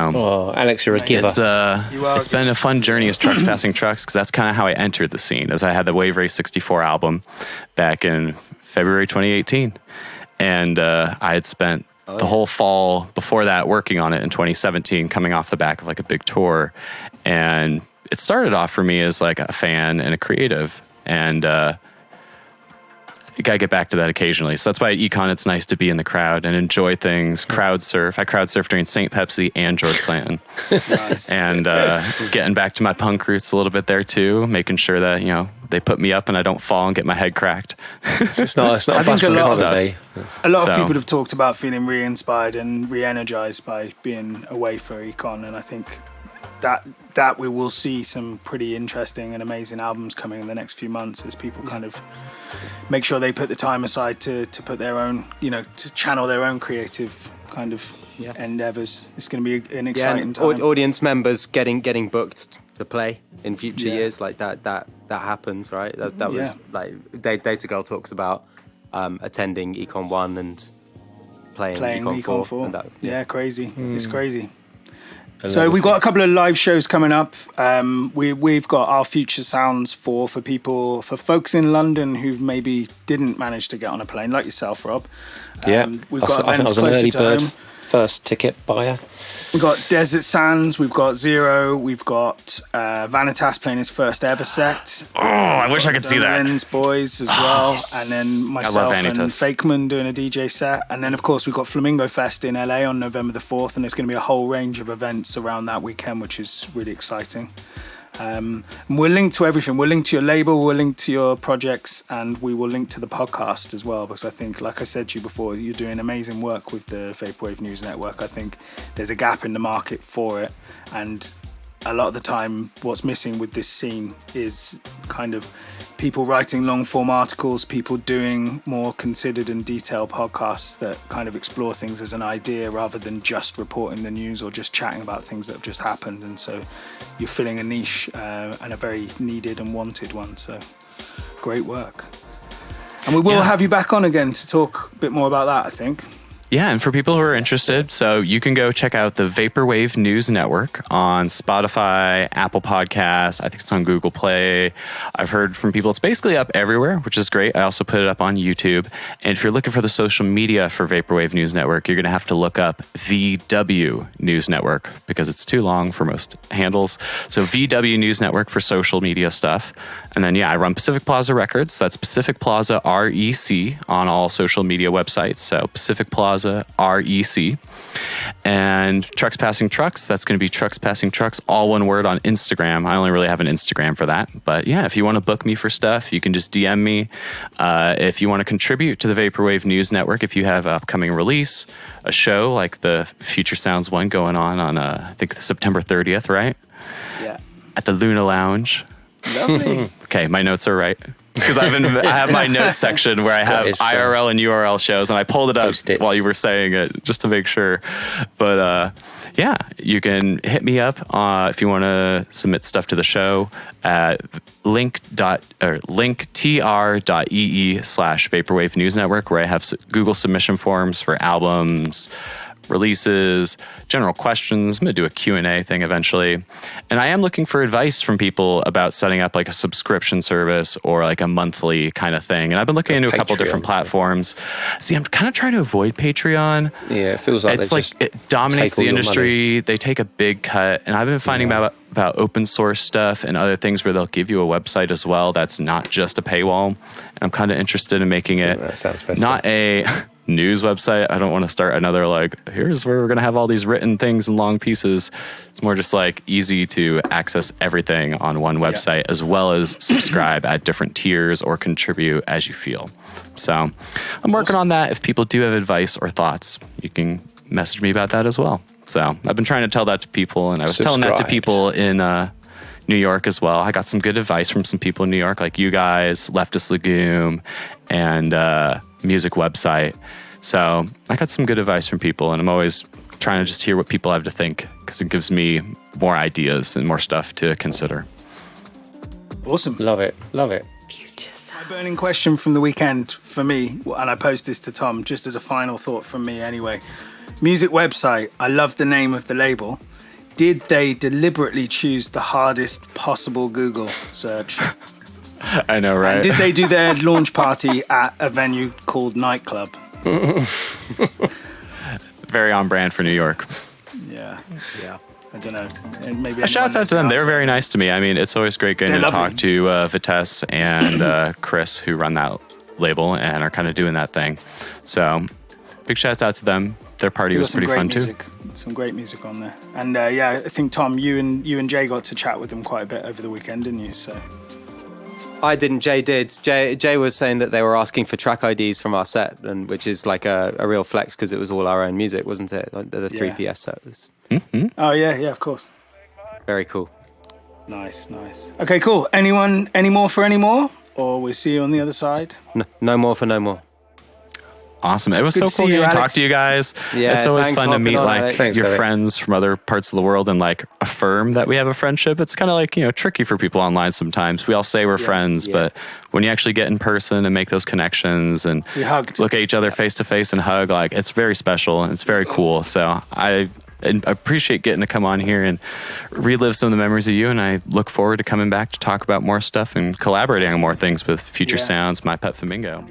Alyx, you're a giver. It's been a fun journey as Trucks Passing Trucks, because that's kind of how I entered the scene, as I had the Wave Race 64 album back in February 2018. And I had spent the whole fall before that working on it in 2017, coming off the back of like a big tour. And it started off for me as like a fan and a creative. And you gotta get back to that occasionally. So that's why at Econ it's nice to be in the crowd and enjoy things, crowd surf. I crowd surfed during St. Pepsi and George Clanton. Nice. And getting back to my punk roots a little bit there too, making sure that, you know, they put me up and I don't fall and get my head cracked. It's not I think a lot So- of people have talked about feeling re-inspired and re-energized by being away for Econ, and I think that we will see some pretty interesting and amazing albums coming in the next few months as people kind of make sure they put the time aside to put their own, to channel their own creative kind of endeavors. It's going to be an exciting time. Audience members getting booked to play in future years, like that happens, right? That was like DATAGIRL talks about attending Econ 1 and playing Econ 4. And that, crazy. It's crazy. So we've got a couple of live shows coming up. We've got our FutureSounds for folks in London who maybe didn't manage to get on a plane, like yourself, Rob. We've got events closer to home. First ticket buyer. We've got Desert Sands, we've got Zero, we've got Vanitas playing his first ever set. Oh, I wish I could see that. Lens Boys as well, and then myself and Vanitas. Fakeman doing a DJ set, and then of course we've got Flamingo Fest in LA on November the 4th, and there's going to be a whole range of events around that weekend, which is really exciting. And we're linked to everything. We're linked to your label, we're linked to your projects, and we will link to the podcast as well, because I think, like I said to you before, you're doing amazing work with the Vaporwave News Network. I think there's a gap in the market for it, and a lot of the time what's missing with this scene is kind of people writing long form articles, people doing more considered and detailed podcasts that kind of explore things as an idea rather than just reporting the news or just chatting about things that have just happened. And so you're filling a niche and a very needed and wanted one. So great work. And we will have you back on again to talk a bit more about that, I think. Yeah, and for people who are interested, so you can go check out the Vaporwave News Network on Spotify, Apple Podcasts. I think it's on Google Play. I've heard from people it's basically up everywhere, which is great. I also put it up on YouTube. And if you're looking for the social media for Vaporwave News Network, you're going to have to look up VW News Network because it's too long for most handles. So VW News Network for social media stuff. And then, I run Pacific Plaza Records. That's Pacific Plaza REC on all social media websites. So Pacific Plaza REC. And Trucks Passing Trucks, that's going to be Trucks Passing Trucks, all one word on Instagram. I only really have an Instagram for that. But if you want to book me for stuff, you can just DM me. If you want to contribute to the Vaporwave News Network, if you have an upcoming release, a show like the FutureSounds one going on I think September 30th, right? Yeah. At the Luna Lounge. Lovely. Okay, my notes are right. Because I have my notes section where I have IRL and URL shows, and I pulled it up while you were saying it just to make sure. But you can hit me up if you want to submit stuff to the show at linktr.ee/Vaporwave News Network, where I have Google submission forms for albums, releases, general questions. I'm going to do a Q&A thing eventually. And I am looking for advice from people about setting up like a subscription service or like a monthly kind of thing. And I've been looking into a couple different platforms. See, I'm kind of trying to avoid Patreon. Yeah, it feels like it's like it dominates the industry. They take a big cut. And I've been finding about open source stuff and other things where they'll give you a website as well that's not just a paywall. And I'm kind of interested in making it not a news website. I don't want to start another here's where we're going to have all these written things in long pieces. It's more just easy to access everything on one website, as well as subscribe at different tiers or contribute as you feel. So I'm working on that. If people do have advice or thoughts, you can message me about that as well. So I've been trying to tell that to people, and I was telling that to people in New York as well. I got some good advice from some people in New York, like you guys, Leftist Legume, and Music Website. So I got some good advice from people, and I'm always trying to just hear what people have to think, because it gives me more ideas and more stuff to consider. Awesome. Love it. My burning question from the weekend for me, and I posed this to Tom just as a final thought from me anyway. Music Website, I love the name of the label. Did they deliberately choose the hardest possible Google search? I know, right? And did they do their launch party at a venue called Nightclub? Very on brand for New York. Yeah. I don't know. And maybe a shout out to them. They're very nice to me. I mean, it's always great getting to talk to Vitesse and Chris, who run that label and are kind of doing that thing. So big shouts out to them. Their party was pretty fun too. Some great music on there. And I think Tom, you and Jay got to chat with them quite a bit over the weekend, didn't you? So I didn't. Jay did. Jay was saying that they were asking for track IDs from our set, and which is like a real flex because it was all our own music, wasn't it? Like the 3PS set was. Mm-hmm. Oh yeah, of course. Very cool. Nice. Okay, cool. Anyone, any more for any more? Or we'll see you on the other side? No more for no more. Awesome. It was Good so cool getting to talk to you guys. Yeah, it's always thanks fun for to meet hopping on, like Alex. Thanks, your Alex. friends from other parts of the world and like affirm that we have a friendship. It's kind of like, tricky for people online sometimes. We all say we're friends, but when you actually get in person and make those connections and We hugged. look at each other face to face and hug, like it's very special and it's very cool. So I appreciate getting to come on here and relive some of the memories of you, and I look forward to coming back to talk about more stuff and collaborating on more things with Future Sounds, My Pet Flamingo.